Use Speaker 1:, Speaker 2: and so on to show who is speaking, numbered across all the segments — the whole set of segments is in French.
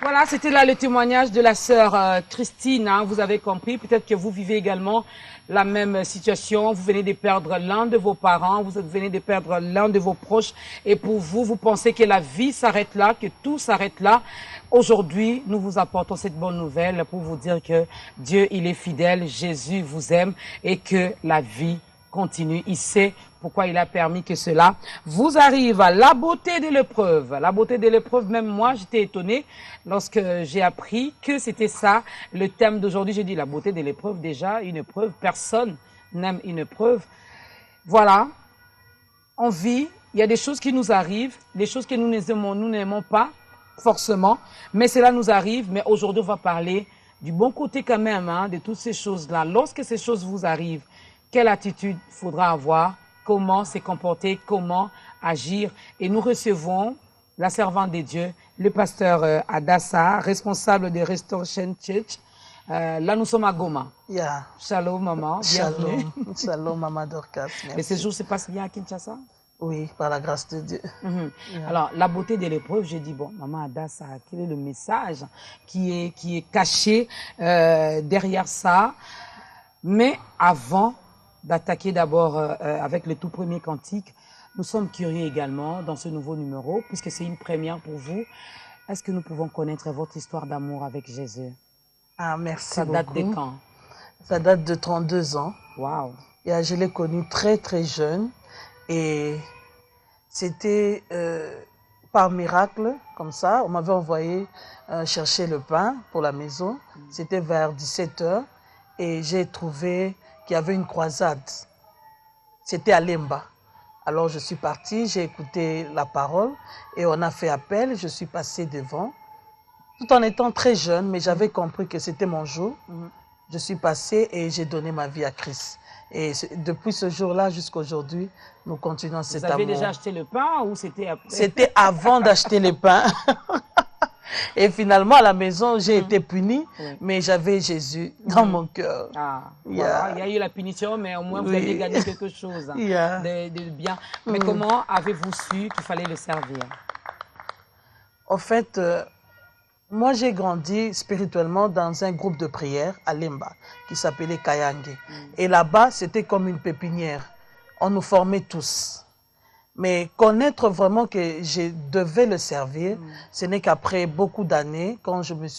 Speaker 1: Voilà, c'était là le témoignage de la sœur Christine. Hein, vous avez compris, peut-être que vous vivez également la même situation. Vous venez de perdre l'un de vos parents, vous venez de perdre l'un de vos proches. Et pour vous, vous pensez que la vie s'arrête là, que tout s'arrête là. Aujourd'hui, nous vous apportons cette bonne nouvelle pour vous dire que Dieu, il est fidèle, Jésus vous aime et que la vie continue. Il sait pourquoi il a permis que cela vous arrive. La beauté de l'épreuve. La beauté de l'épreuve, même moi, j'étais étonnée lorsque j'ai appris que c'était ça, le thème d'aujourd'hui. J'ai dit la beauté de l'épreuve, déjà, une épreuve. Personne n'aime une épreuve. Voilà. On vit. Il y a des choses qui nous arrivent, des choses que nous n'aimons pas, forcément. Mais cela nous arrive. Mais aujourd'hui, on va parler du bon côté quand même, hein, de toutes ces choses-là. Lorsque ces choses vous arrivent, quelle attitude faudra avoir? Comment se comporter, comment agir. Et nous recevons la servante de Dieu, le pasteur Adassa, responsable de Restoration Church. Là, nous sommes à Goma.
Speaker 2: Yeah.
Speaker 1: Shalom, maman. Bienvenue.
Speaker 2: Shalom. Shalom, maman Dorcas. Merci.
Speaker 1: Le séjour se passe bien à Kinshasa?
Speaker 2: Oui, par la grâce de Dieu.
Speaker 1: Yeah. Alors, la beauté de l'épreuve, j'ai dit, bon, maman Adassa, quel est le message qui est caché derrière ça? Mais avant d'attaquer d'abord avec le tout premier cantique, nous sommes curieux également dans ce nouveau numéro, puisque c'est une première pour vous. Est-ce que nous pouvons connaître votre histoire d'amour avec Jésus?
Speaker 2: Ah, merci
Speaker 1: Ça
Speaker 2: beaucoup.
Speaker 1: date de quand?
Speaker 2: Ça date de 32 ans.
Speaker 1: Wow.
Speaker 2: Et je l'ai connu très, très jeune. Et c'était par miracle, comme ça. On m'avait envoyé chercher le pain pour la maison. C'était vers 17h. Et j'ai trouvé qu'il y avait une croisade. C'était à Lemba. Alors je suis partie, j'ai écouté la parole et on a fait appel. Je suis passée devant, tout en étant très jeune, mais j'avais compris que c'était mon jour. Je suis passée et j'ai donné ma vie à Christ. Et depuis ce jour-là jusqu'à aujourd'hui, nous continuons cet amour.
Speaker 1: Vous avez déjà acheté le pain ou c'était après?
Speaker 2: C'était avant d'acheter le pain. Et finalement, à la maison, j'ai été punie, mais j'avais Jésus dans mon cœur.
Speaker 1: Ah, voilà. Il y a eu la punition, mais au moins vous avez gagné quelque chose de bien. Mais comment avez-vous su qu'il fallait le servir?
Speaker 2: En fait, moi j'ai grandi spirituellement dans un groupe de prière à Lemba qui s'appelait Kayange. Et là-bas, c'était comme une pépinière. On nous formait tous. Mais connaître vraiment que je devais le servir, ce n'est qu'après beaucoup d'années,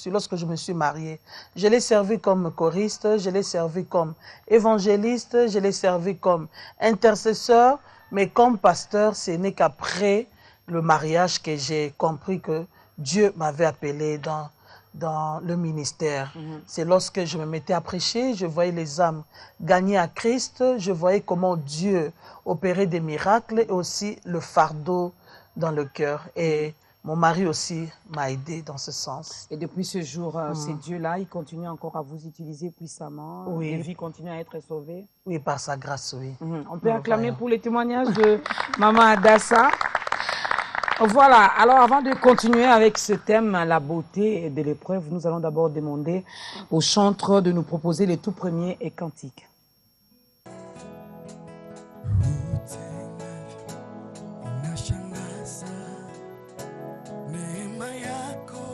Speaker 2: lorsque je me suis mariée. Je l'ai servi comme choriste, je l'ai servi comme évangéliste, je l'ai servi comme intercesseur, mais comme pasteur, ce n'est qu'après le mariage que j'ai compris que Dieu m'avait appelé dans le ministère. C'est lorsque je me mettais à prêcher, je voyais les âmes gagner à Christ, je voyais comment Dieu opérait des miracles et aussi le fardeau dans le cœur. Et mon mari aussi m'a aidé dans ce sens.
Speaker 1: Et depuis ce jour, c'est Dieu-là, il continue encore à vous utiliser puissamment.
Speaker 2: Oui.
Speaker 1: Les vies continuent à être sauvées.
Speaker 2: Oui, par sa grâce, oui.
Speaker 1: On peut acclamer pour les témoignages de Maman Adassa. Voilà, alors avant de continuer avec ce thème, la beauté de l'épreuve, nous allons d'abord demander au chanteur de nous proposer les tout premiers et cantiques.
Speaker 3: Shangaza, neema yako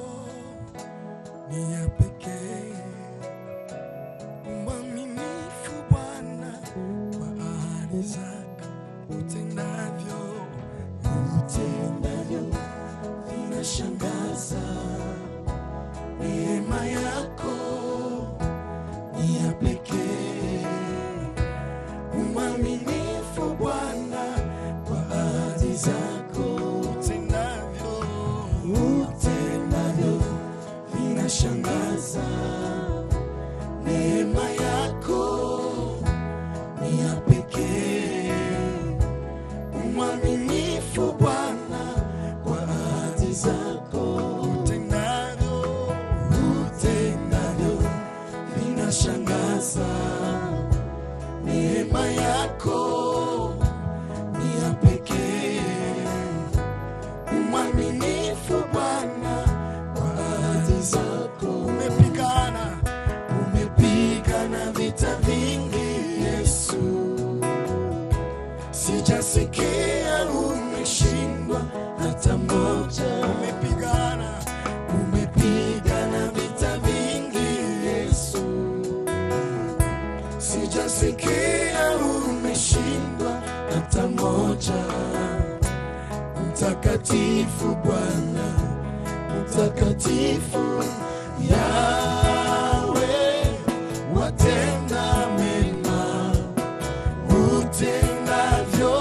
Speaker 3: ni ya pekee, umwaminifu Bwana kwa ahadi zako, utendavyo vinashangaza, neema yako ni ya pekee, umwaminifu Bwana kwa ahadi zako, utendavyo vinashangaza, neema yako ni ya pekee, umwaminifu Bwana kwa ahadi zako. Umepigana vita vingi Yesu, sijasikia umeshindwa hata moja. Umepigana hata moja. Mtakatifu Bwana, mtakatifu Yawe, watenda mema, utendavyo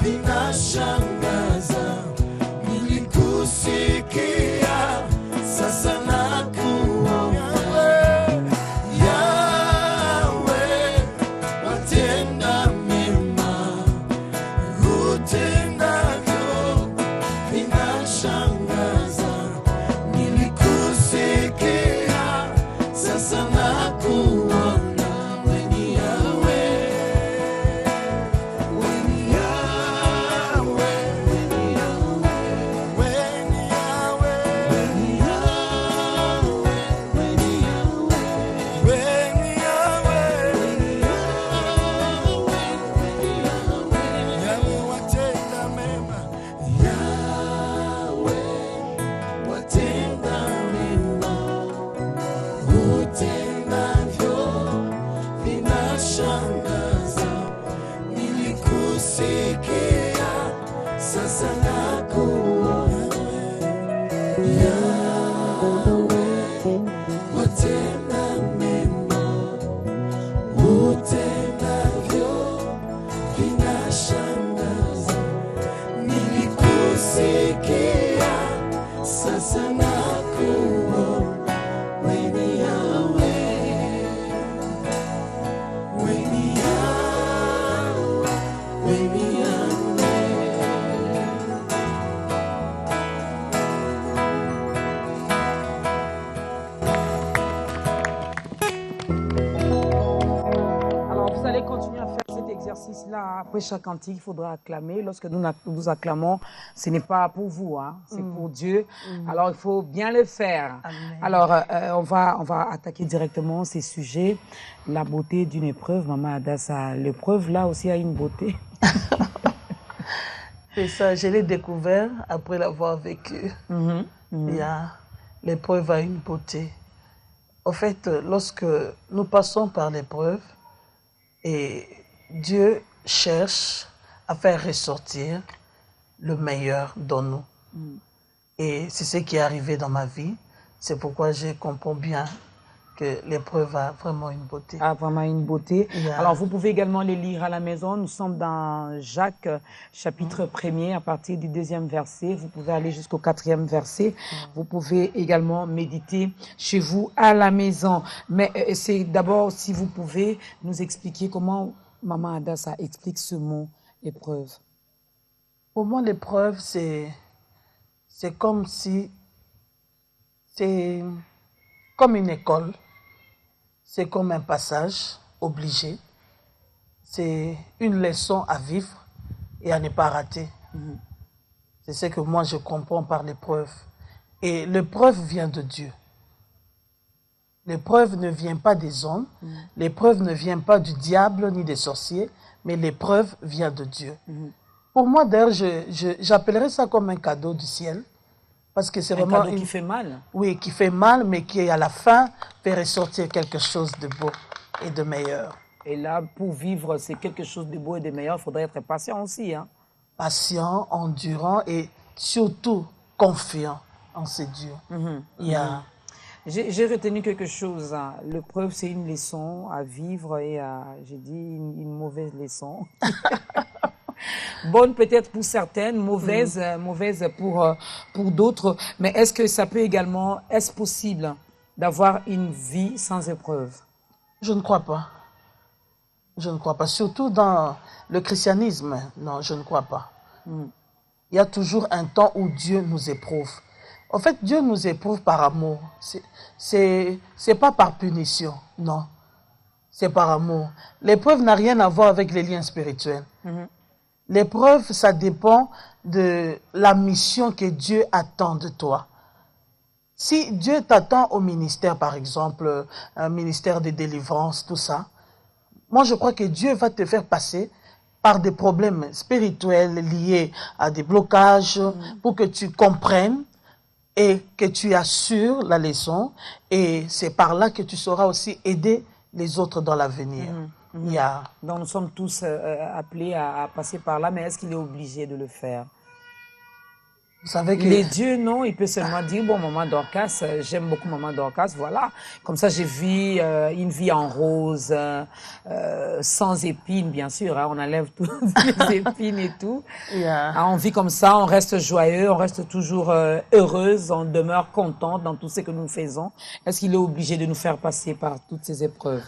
Speaker 3: vinashangaza. Nilikusikia, sasa nakuona. Yawe, watenda mema, utendavyo vinashangaza. Nilikusikia, sasa nakuona. Weni Yawe, weni Yawe, weni Yawe, weni Yawe, weni Yawe, weni Yawe, weni Yawe, weni Yawe. Yawe watenda mema, Yawe watenda mema, utendavyo vinashangaza. Nilikusikia, sasa nakuona. Yawe watenda mema, utendavyo vinashangaza. Nilikusikia, sasa nakuona. Weni Yawe, weni Yawe, weni Yawe.
Speaker 1: Alors, vous allez continuer à faire cet exercice-là. Après chaque cantique, il faudra acclamer. Lorsque nous acclamons, ce n'est pas pour vous, hein, c'est pour Dieu. Alors, il faut bien le faire.
Speaker 2: Amen.
Speaker 1: Alors, on va attaquer directement ces sujets. La beauté d'une épreuve, Maman Adassa. L'épreuve, là aussi, a une beauté.
Speaker 2: Et ça, je l'ai découvert après l'avoir vécu. Il y a l'épreuve a une beauté. En fait, lorsque nous passons par l'épreuve, et Dieu cherche à faire ressortir le meilleur dans nous. Et c'est ce qui est arrivé dans ma vie. C'est pourquoi je comprends bien que l'épreuve a vraiment une beauté.
Speaker 1: A vraiment une beauté.
Speaker 2: Yeah.
Speaker 1: Alors, vous pouvez également les lire à la maison. Nous sommes dans Jacques, chapitre 1er, à partir du 2e verset. Vous pouvez aller jusqu'au 4e verset. Vous pouvez également méditer chez vous à la maison. Mais c'est d'abord, si vous pouvez nous expliquer comment Maman Adassa explique ce mot épreuve.
Speaker 2: Pour moi, l'épreuve, c'est comme si... C'est comme une école. C'est comme un passage obligé. C'est une leçon à vivre et à ne pas rater. C'est ce que moi je comprends par l'épreuve. Et l'épreuve vient de Dieu. L'épreuve ne vient pas des hommes. L'épreuve ne vient pas du diable ni des sorciers. Mais l'épreuve vient de Dieu. Pour moi, d'ailleurs, j'appellerais ça comme un cadeau du ciel. Parce que c'est
Speaker 1: Un
Speaker 2: vraiment
Speaker 1: cadeau qui fait mal.
Speaker 2: Oui, qui fait mal, mais qui à la fin fait ressortir quelque chose de beau et de meilleur.
Speaker 1: Et là, pour vivre, c'est quelque chose de beau et de meilleur. Il faudrait être patient aussi, hein.
Speaker 2: Patient, endurant et surtout confiant en ce Dieu. Il y a...
Speaker 1: J'ai retenu quelque chose. Hein. L'épreuve, c'est une leçon à vivre et j'ai dit une mauvaise leçon. Bonne peut-être pour certaines, mauvaise, mauvaise pour d'autres. Mais est-ce que ça peut également, est-ce possible d'avoir une vie sans épreuve?
Speaker 2: Je ne crois pas. Je ne crois pas. Surtout dans le christianisme, non, je ne crois pas. Il y a toujours un temps où Dieu nous éprouve. En fait, Dieu nous éprouve par amour. C'est pas par punition, non. C'est par amour. L'épreuve n'a rien à voir avec les liens spirituels. L'épreuve, ça dépend de la mission que Dieu attend de toi. Si Dieu t'attend au ministère, par exemple, un ministère de délivrance, tout ça, moi je crois que Dieu va te faire passer par des problèmes spirituels liés à des blocages pour que tu comprennes et que tu assures la leçon. Et c'est par là que tu sauras aussi aider les autres dans l'avenir. Yeah.
Speaker 1: Donc nous sommes tous appelés à passer par là, mais est-ce qu'il est obligé de le faire?
Speaker 2: Vous savez que...
Speaker 1: Les dieux, non, il peut seulement dire, bon, maman Dorcas, j'aime beaucoup maman Dorcas, voilà. Comme ça, j'ai vu une vie en rose, sans épines, bien sûr, hein, on enlève toutes les épines et tout.
Speaker 2: Yeah.
Speaker 1: Ah, on vit comme ça, on reste joyeux, on reste toujours heureuse, on demeure contente dans tout ce que nous faisons. Est-ce qu'il est obligé de nous faire passer par toutes ces épreuves?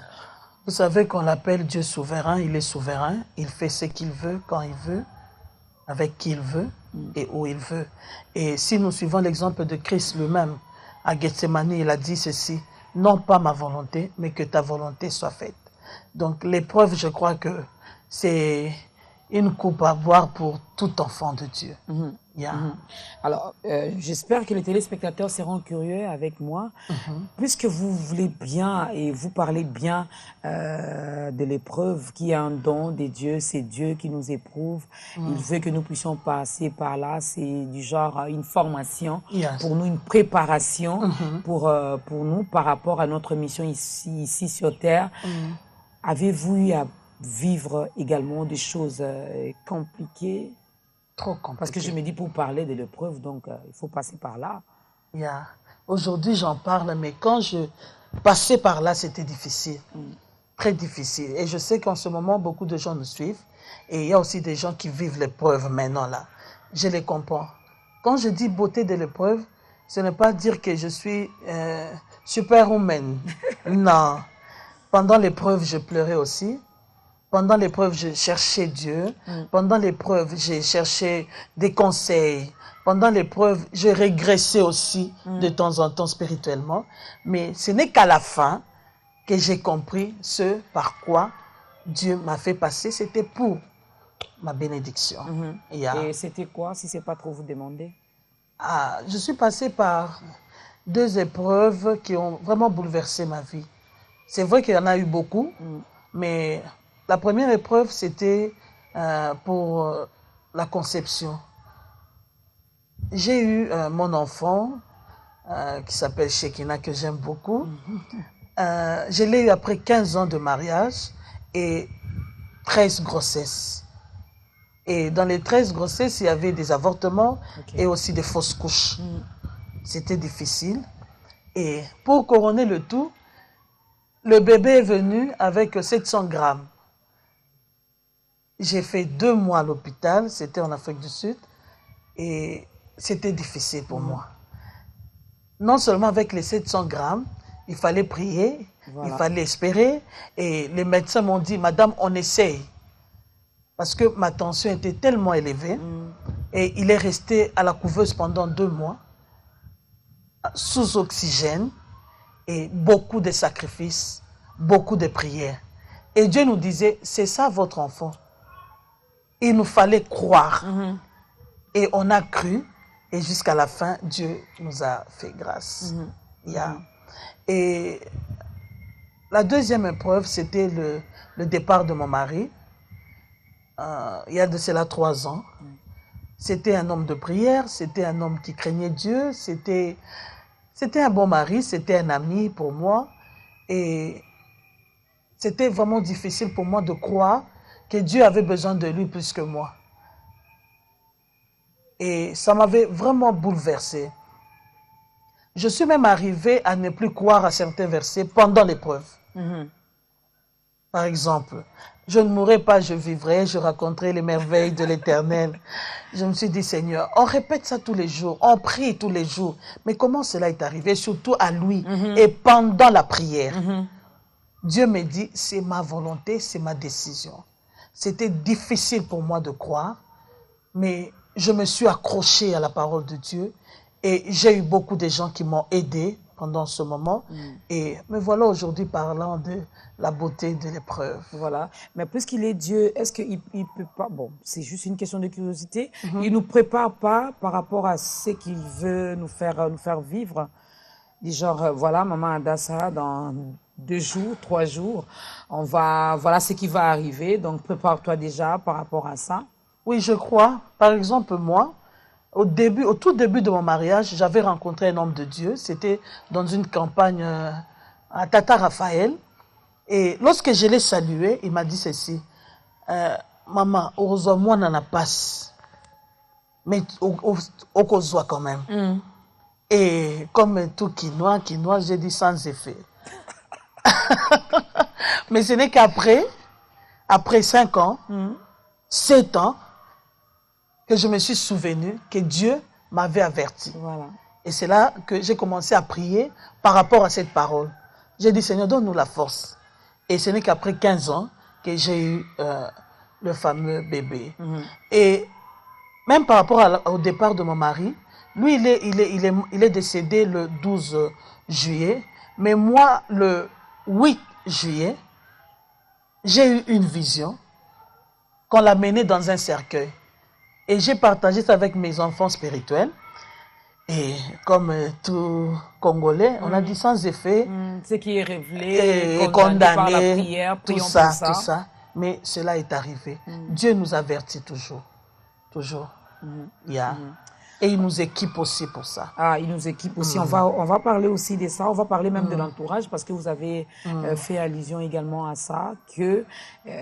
Speaker 2: Vous savez qu'on l'appelle Dieu souverain, il est souverain, il fait ce qu'il veut, quand il veut, avec qui il veut et où il veut. Et si nous suivons l'exemple de Christ lui-même, à Gethsemane, il a dit ceci, non pas ma volonté, mais que ta volonté soit faite. Donc l'épreuve, je crois que c'est une coupe à boire pour tout enfant de Dieu. Yeah.
Speaker 1: Alors, j'espère que les téléspectateurs seront curieux avec moi, puisque vous voulez bien et vous parlez bien de l'épreuve qui est un don de Dieu, c'est Dieu qui nous éprouve. Il veut que nous puissions passer par là, c'est du genre une formation
Speaker 2: Yes.
Speaker 1: pour nous, une préparation pour nous par rapport à notre mission ici sur Terre. Avez-vous eu à vivre également des choses compliquées?
Speaker 2: Trop compliqué.
Speaker 1: Parce que je me dis, pour parler de l'épreuve, donc il faut passer par là.
Speaker 2: Yeah. Aujourd'hui, j'en parle, mais quand je passais par là, c'était difficile. Très difficile. Et je sais qu'en ce moment, beaucoup de gens nous suivent. Et il y a aussi des gens qui vivent l'épreuve maintenant, là. Je les comprends. Quand je dis beauté de l'épreuve, ce n'est pas dire que je suis superwoman. Non. Pendant l'épreuve, je pleurais aussi. Pendant l'épreuve, je cherchais Dieu. Pendant l'épreuve, j'ai cherché des conseils. Pendant l'épreuve, je régressais aussi de temps en temps spirituellement. Mais ce n'est qu'à la fin que j'ai compris ce par quoi Dieu m'a fait passer. C'était pour ma bénédiction. Yeah.
Speaker 1: Et c'était quoi, si c'est pas trop vous demander?
Speaker 2: Ah, je suis passée par 2 épreuves qui ont vraiment bouleversé ma vie. C'est vrai qu'il y en a eu beaucoup, mais la première épreuve, c'était pour la conception. J'ai eu mon enfant, qui s'appelle Shekina, que j'aime beaucoup. Je l'ai eu après 15 ans de mariage et 13 grossesses. Et dans les 13 grossesses, il y avait des avortements et aussi des fausses couches. C'était difficile. Et pour couronner le tout, le bébé est venu avec 700 grammes. J'ai fait 2 mois à l'hôpital, c'était en Afrique du Sud, et c'était difficile pour moi. Non seulement avec les 700 grammes, il fallait prier, il fallait espérer, et les médecins m'ont dit, Madame, on essaye. Parce que ma tension était tellement élevée, et il est resté à la couveuse pendant 2 mois, sous oxygène, et beaucoup de sacrifices, beaucoup de prières. Et Dieu nous disait, c'est ça votre enfant. Il nous fallait croire. Et on a cru, et jusqu'à la fin, Dieu nous a fait grâce. Yeah. Et la deuxième épreuve, c'était le départ de mon mari. Il y a de cela 3 ans. C'était un homme de prière, c'était un homme qui craignait Dieu, c'était un bon mari, c'était un ami pour moi. Et c'était vraiment difficile pour moi de croire que Dieu avait besoin de lui plus que moi. Et ça m'avait vraiment bouleversé. Je suis même arrivée à ne plus croire à certains versets pendant l'épreuve. Par exemple, je ne mourrai pas, je vivrai, je raconterai les merveilles de l'Éternel. Je me suis dit, Seigneur, on répète ça tous les jours, on prie tous les jours. Mais comment cela est arrivé, surtout à lui et pendant la prière? Dieu me dit, c'est ma volonté, c'est ma décision. C'était difficile pour moi de croire, mais je me suis accrochée à la parole de Dieu et j'ai eu beaucoup de gens qui m'ont aidé pendant ce moment. Et me voilà aujourd'hui parlant de la beauté de l'épreuve.
Speaker 1: Voilà. Mais puisqu'il est Dieu, est-ce qu'il ne peut pas... Bon, c'est juste une question de curiosité. Il ne nous prépare pas par rapport à ce qu'il veut nous faire vivre. Du genre, voilà, maman Adassa, dans 2 jours, 3 jours, voilà ce qui va arriver. Donc, prépare-toi déjà par rapport à ça.
Speaker 2: Oui, je crois. Par exemple, moi, au tout début de mon mariage, j'avais rencontré un homme de Dieu. C'était dans une campagne à Tata Raphaël. Et lorsque je l'ai salué, il m'a dit ceci. Maman, heureusement, moi, n'en a pas. Mais au cause quand même. Et comme tout quinoa, j'ai dit sans effet. Mais ce n'est qu'après, après 5 ans, 7 ans, que je me suis souvenu que Dieu m'avait averti.
Speaker 1: Voilà.
Speaker 2: Et c'est là que j'ai commencé à prier par rapport à cette parole. J'ai dit, Seigneur, donne-nous la force. Et ce n'est qu'après 15 ans que j'ai eu le fameux bébé. Et même par rapport au départ de mon mari, lui, il est décédé le 12 juillet. Mais moi, le 8 juillet, j'ai eu une vision qu'on l'a mené dans un cercueil. Et j'ai partagé ça avec mes enfants spirituels. Et comme tout Congolais, on a dit sans effet.
Speaker 1: Ce qui est révélé,
Speaker 2: Et
Speaker 1: condamné par la prière,
Speaker 2: tout
Speaker 1: prions
Speaker 2: ça,
Speaker 1: pour ça.
Speaker 2: tout ça. Mais cela est arrivé. Dieu nous avertit toujours. Toujours. Yeah. Et il nous équipe aussi pour ça.
Speaker 1: Ah, il nous équipe aussi. On va parler aussi de ça. On va parler même de l'entourage parce que vous avez fait allusion également à ça, que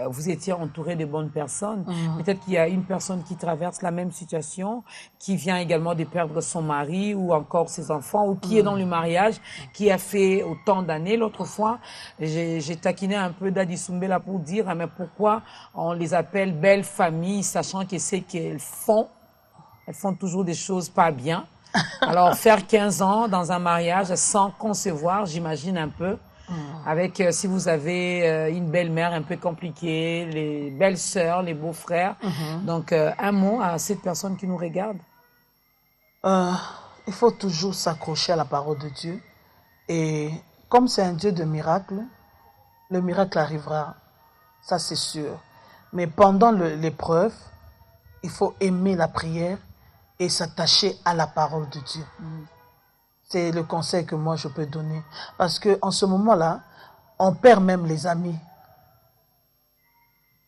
Speaker 1: vous étiez entouré de bonnes personnes. Peut-être qu'il y a une personne qui traverse la même situation, qui vient également de perdre son mari ou encore ses enfants, ou qui est dans le mariage, qui a fait autant d'années. L'autre fois, j'ai taquiné un peu Dadi Soumbela pour dire, mais pourquoi on les appelle belles familles, sachant que c'est qu'elles font toujours des choses pas bien. Alors, faire 15 ans dans un mariage sans concevoir, j'imagine un peu, avec, si vous avez une belle-mère un peu compliquée, les belles-sœurs, les beaux-frères. Donc, un mot à cette personne qui nous regarde.
Speaker 2: Il faut toujours s'accrocher à la parole de Dieu. Et comme c'est un Dieu de miracles, le miracle arrivera. Ça, c'est sûr. Mais pendant l'épreuve, il faut aimer la prière et s'attacher à la parole de Dieu. C'est le conseil que moi je peux donner. Parce qu'en ce moment-là, on perd même les amis.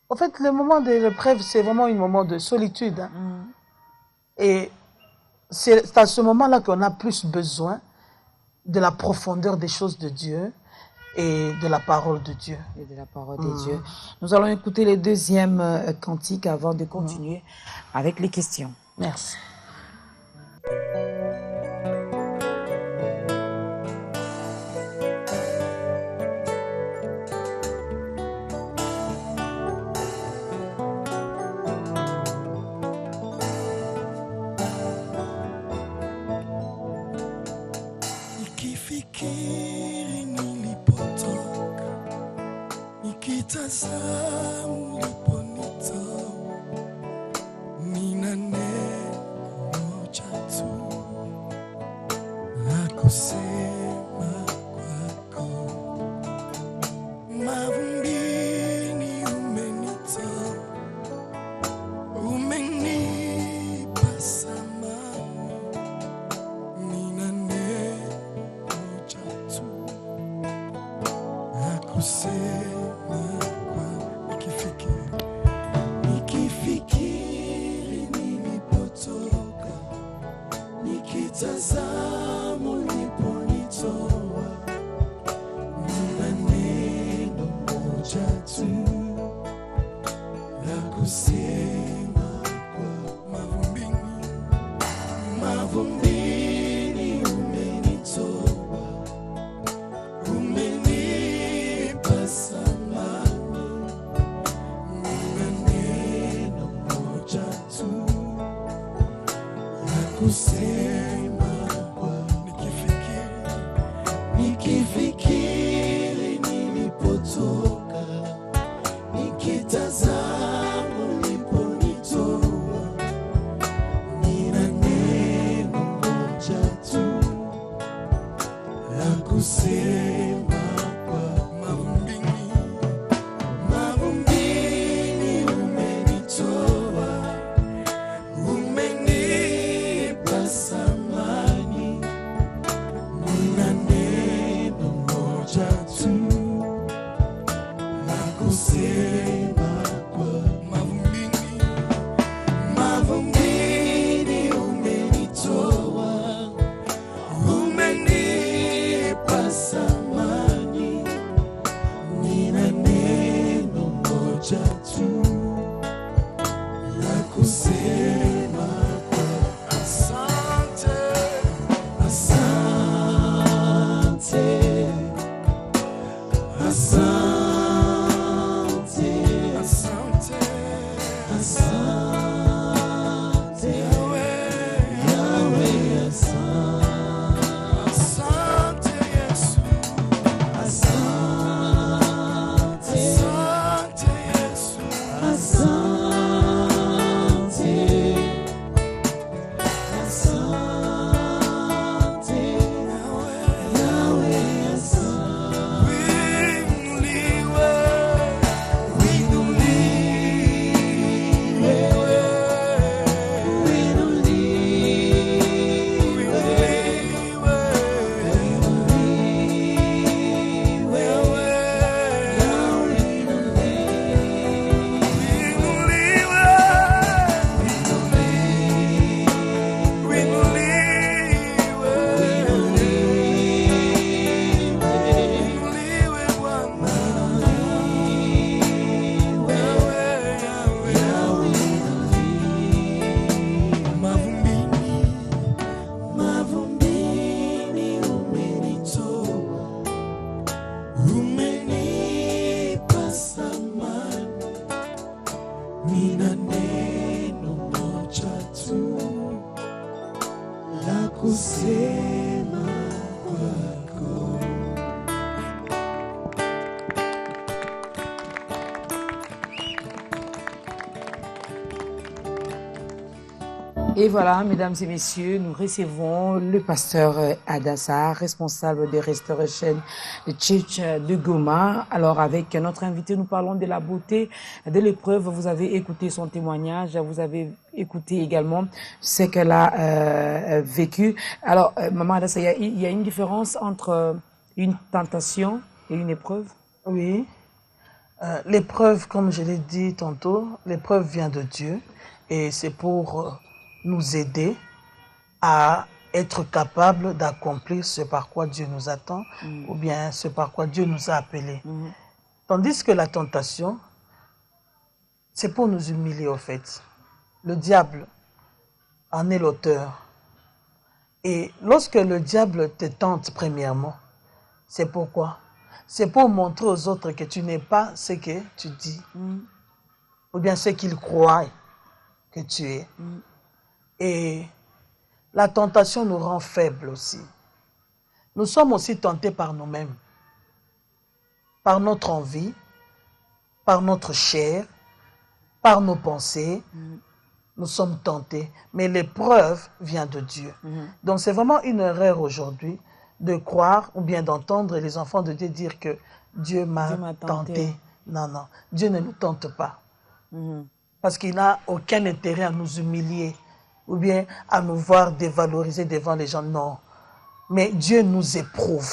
Speaker 2: En fait, le moment de l'épreuve, c'est vraiment un moment de solitude. Hein. Et c'est à ce moment-là qu'on a plus besoin de la profondeur des choses de Dieu et de la parole de Dieu.
Speaker 1: Et de la parole de Dieu. Nous allons écouter le deuxième cantique avant de continuer avec les questions.
Speaker 2: Merci.
Speaker 3: Nikifikiri nilipotoka, nikitazama uliponitoa, nina neno moja tu la kusema kwako. Mavumbini umenitoa, umenipa samani, nina neno moja tu la kusema kwako. Nikifikiri nilipotoka, nikitazama uliponitoa, nina neno moja tu la kusema kwa mavumbini umenitoa, umenipa samani, nina neno moja tu la kusema kwa nikifikiri nilipotoka, nikitazama uliponitoa, nina neno moja tu la kusema kwa mavumbini umenitoa, umenipa samani, kusema kwako.
Speaker 1: Et voilà, mesdames et messieurs, nous recevons le pasteur Adassa, responsable de Restoration Church de Goma. Alors, avec notre invité, nous parlons de la beauté de l'épreuve. Vous avez écouté son témoignage, vous avez écouté également ce qu'elle a vécu. Alors, Maman Adassa, il y a une différence entre une tentation et une épreuve?
Speaker 2: Oui. L'épreuve, comme je l'ai dit tantôt, l'épreuve vient de Dieu et c'est pour nous aider à être capables d'accomplir ce par quoi Dieu nous attend ou bien ce par quoi Dieu nous a appelés. Tandis que la tentation, c'est pour nous humilier au fait. Le diable en est l'auteur. Et lorsque le diable te tente premièrement, c'est pourquoi? C'est pour montrer aux autres que tu n'es pas ce que tu dis ou bien ce qu'ils croient que tu es. Et la tentation nous rend faibles aussi. Nous sommes aussi tentés par nous-mêmes, par notre envie, par notre chair, par nos pensées. Nous sommes tentés, mais l'épreuve vient de Dieu. Donc c'est vraiment une erreur aujourd'hui de croire ou bien d'entendre les enfants de Dieu dire que Dieu m'a tenté. Non, non, Dieu ne nous tente pas. Parce qu'il n'a aucun intérêt à nous humilier ou bien à nous voir dévalorisés devant les gens. Non. Mais Dieu nous éprouve.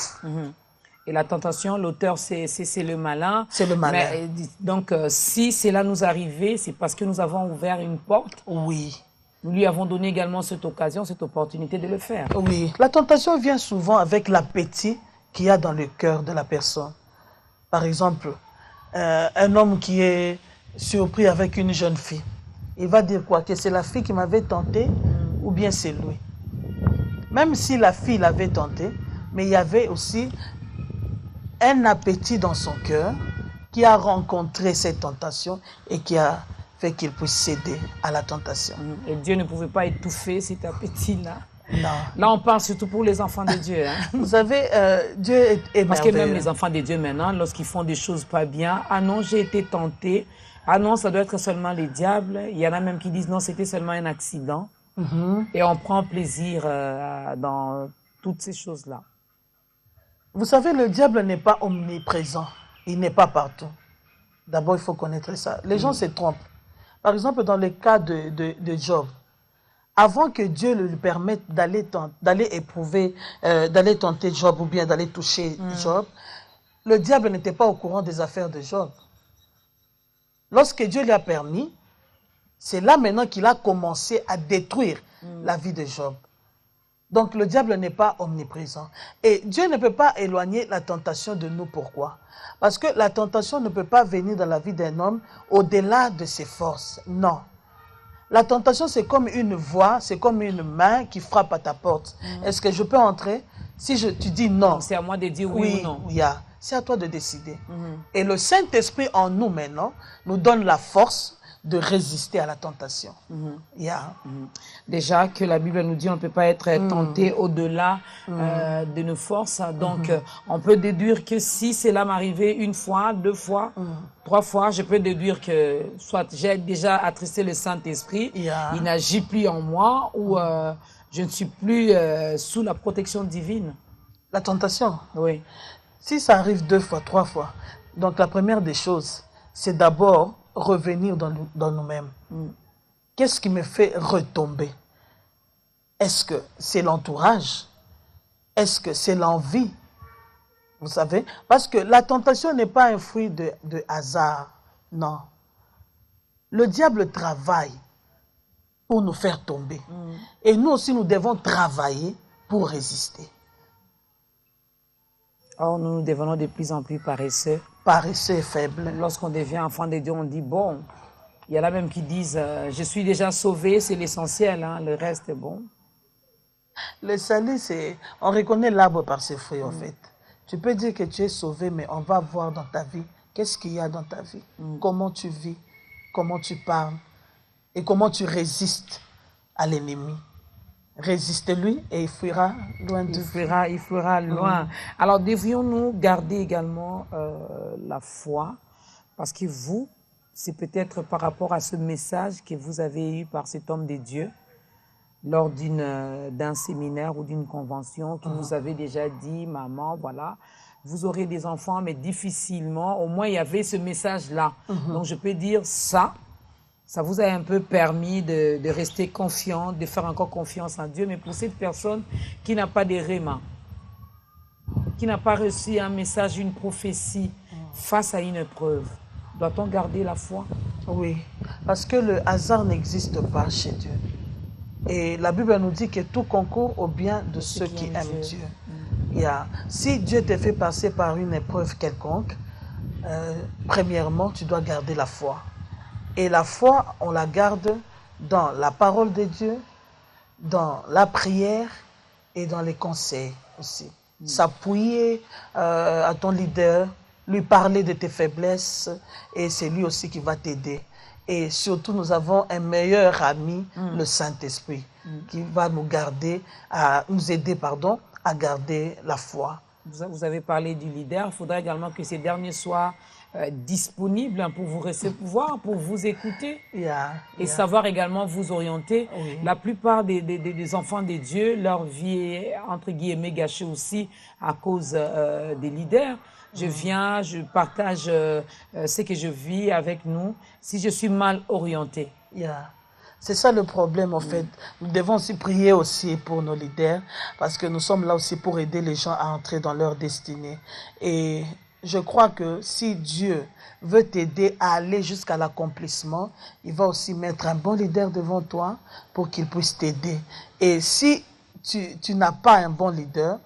Speaker 1: Et la tentation, l'auteur, c'est le malin.
Speaker 2: C'est le malin.
Speaker 1: Mais, donc, si cela nous arrivait, c'est parce que nous avons ouvert une porte.
Speaker 2: Oui.
Speaker 1: Nous lui avons donné également cette occasion, cette opportunité de le faire.
Speaker 2: Oui. La tentation vient souvent avec l'appétit qu'il y a dans le cœur de la personne. Par exemple, un homme qui est surpris avec une jeune fille. Il va dire quoi? Que c'est la fille qui m'avait tenté ou bien c'est lui. Même si la fille l'avait tenté, mais il y avait aussi un appétit dans son cœur qui a rencontré cette tentation et qui a fait qu'il puisse céder à la tentation.
Speaker 1: Et Dieu ne pouvait pas étouffer cet appétit-là.
Speaker 2: Non.
Speaker 1: Là, on parle surtout pour les enfants de Dieu. Hein.
Speaker 2: Vous savez, Dieu est
Speaker 1: Parce que
Speaker 2: merveilleux.
Speaker 1: même les enfants de Dieu maintenant, lorsqu'ils font des choses pas bien, ah non, j'ai été tenté. Ah non, ça doit être seulement les diables. Il y en a même qui disent non, c'était seulement un accident. Et on prend plaisir dans toutes ces choses-là.
Speaker 2: Vous savez, le diable n'est pas omniprésent. Il n'est pas partout. D'abord, il faut connaître ça. Les gens se trompent. Par exemple, dans le cas de Job, avant que Dieu lui permette d'aller éprouver, d'aller tenter Job ou bien d'aller toucher Job, le diable n'était pas au courant des affaires de Job. Lorsque Dieu lui a permis, c'est là maintenant qu'il a commencé à détruire la vie de Job. Donc le diable n'est pas omniprésent. Et Dieu ne peut pas éloigner la tentation de nous. Pourquoi? Parce que la tentation ne peut pas venir dans la vie d'un homme au-delà de ses forces. Non. La tentation, c'est comme une voix, c'est comme une main qui frappe à ta porte. Est-ce que je peux entrer? Si tu dis non.
Speaker 1: C'est à moi de dire oui ou non.
Speaker 2: Oui, c'est à toi de décider. Et le Saint-Esprit en nous maintenant nous donne la force de résister à la tentation.
Speaker 1: Déjà que la Bible nous dit on ne peut pas être tenté au-delà de nos forces. Donc, on peut déduire que si cela m'arrivait une fois, 2 fois, 3 fois, je peux déduire que soit j'ai déjà attristé le Saint-Esprit, il n'agit plus en moi, ou je ne suis plus sous la protection divine.
Speaker 2: La tentation?
Speaker 1: Oui.
Speaker 2: Si ça arrive 2 fois, 3 fois, donc la première des choses, c'est d'abord revenir dans nous-mêmes. Qu'est-ce qui me fait retomber? Est-ce que c'est l'entourage? Est-ce que c'est l'envie? Vous savez? Parce que la tentation n'est pas un fruit de hasard. Non. Le diable travaille pour nous faire tomber. Et nous aussi, nous devons travailler pour résister.
Speaker 1: Or, nous devenons de plus en plus paresseux.
Speaker 2: Paresseux et faibles.
Speaker 1: Lorsqu'on devient enfant de Dieu, on dit bon. Il y en a même qui disent je suis déjà sauvé, c'est l'essentiel, hein, le reste est bon.
Speaker 2: Le salut, c'est. On reconnaît l'arbre par ses fruits, en fait. Tu peux dire que tu es sauvé, mais on va voir dans ta vie. Qu'est-ce qu'il y a dans ta vie? Comment tu vis? Comment tu parles? Et comment tu résistes à l'ennemi? Résistez-lui et il fuira loin de vous.
Speaker 1: Il fera loin. Alors, devions-nous garder également la foi? Parce que vous, c'est peut-être par rapport à ce message que vous avez eu par cet homme de Dieu lors d'un séminaire ou d'une convention qui vous avait déjà dit, maman, voilà, vous aurez des enfants, mais difficilement. Au moins, il y avait ce message-là. Donc, je peux dire ça vous a un peu permis de rester confiant, de faire encore confiance en Dieu. Mais pour cette personne qui n'a pas de réma, qui n'a pas reçu un message, une prophétie face à une épreuve, doit-on garder la foi?
Speaker 2: Oui, parce que le hasard n'existe pas chez Dieu. Et la Bible nous dit que tout concourt au bien de ceux qui aiment Dieu. Si Dieu te fait passer par une épreuve quelconque, premièrement, tu dois garder la foi. Et la foi, on la garde dans la parole de Dieu, dans la prière et dans les conseils aussi. S'appuyer à ton leader, lui parler de tes faiblesses et c'est lui aussi qui va t'aider. Et surtout, nous avons un meilleur ami, le Saint-Esprit, qui va nous aider à garder la foi.
Speaker 1: Vous avez parlé du leader. Il faudra également que ces derniers soient disponibles pour vous recevoir, pour vous écouter et savoir également vous orienter.
Speaker 2: Oui.
Speaker 1: La plupart des enfants de Dieu, leur vie est entre guillemets gâchée aussi à cause des leaders. Je viens, je partage ce que je vis avec nous. Si je suis mal orienté.
Speaker 2: C'est ça le problème en fait. Nous devons aussi prier aussi pour nos leaders parce que nous sommes là aussi pour aider les gens à entrer dans leur destinée. Et je crois que si Dieu veut t'aider à aller jusqu'à l'accomplissement, il va aussi mettre un bon leader devant toi pour qu'il puisse t'aider. Et si tu n'as pas un bon leader,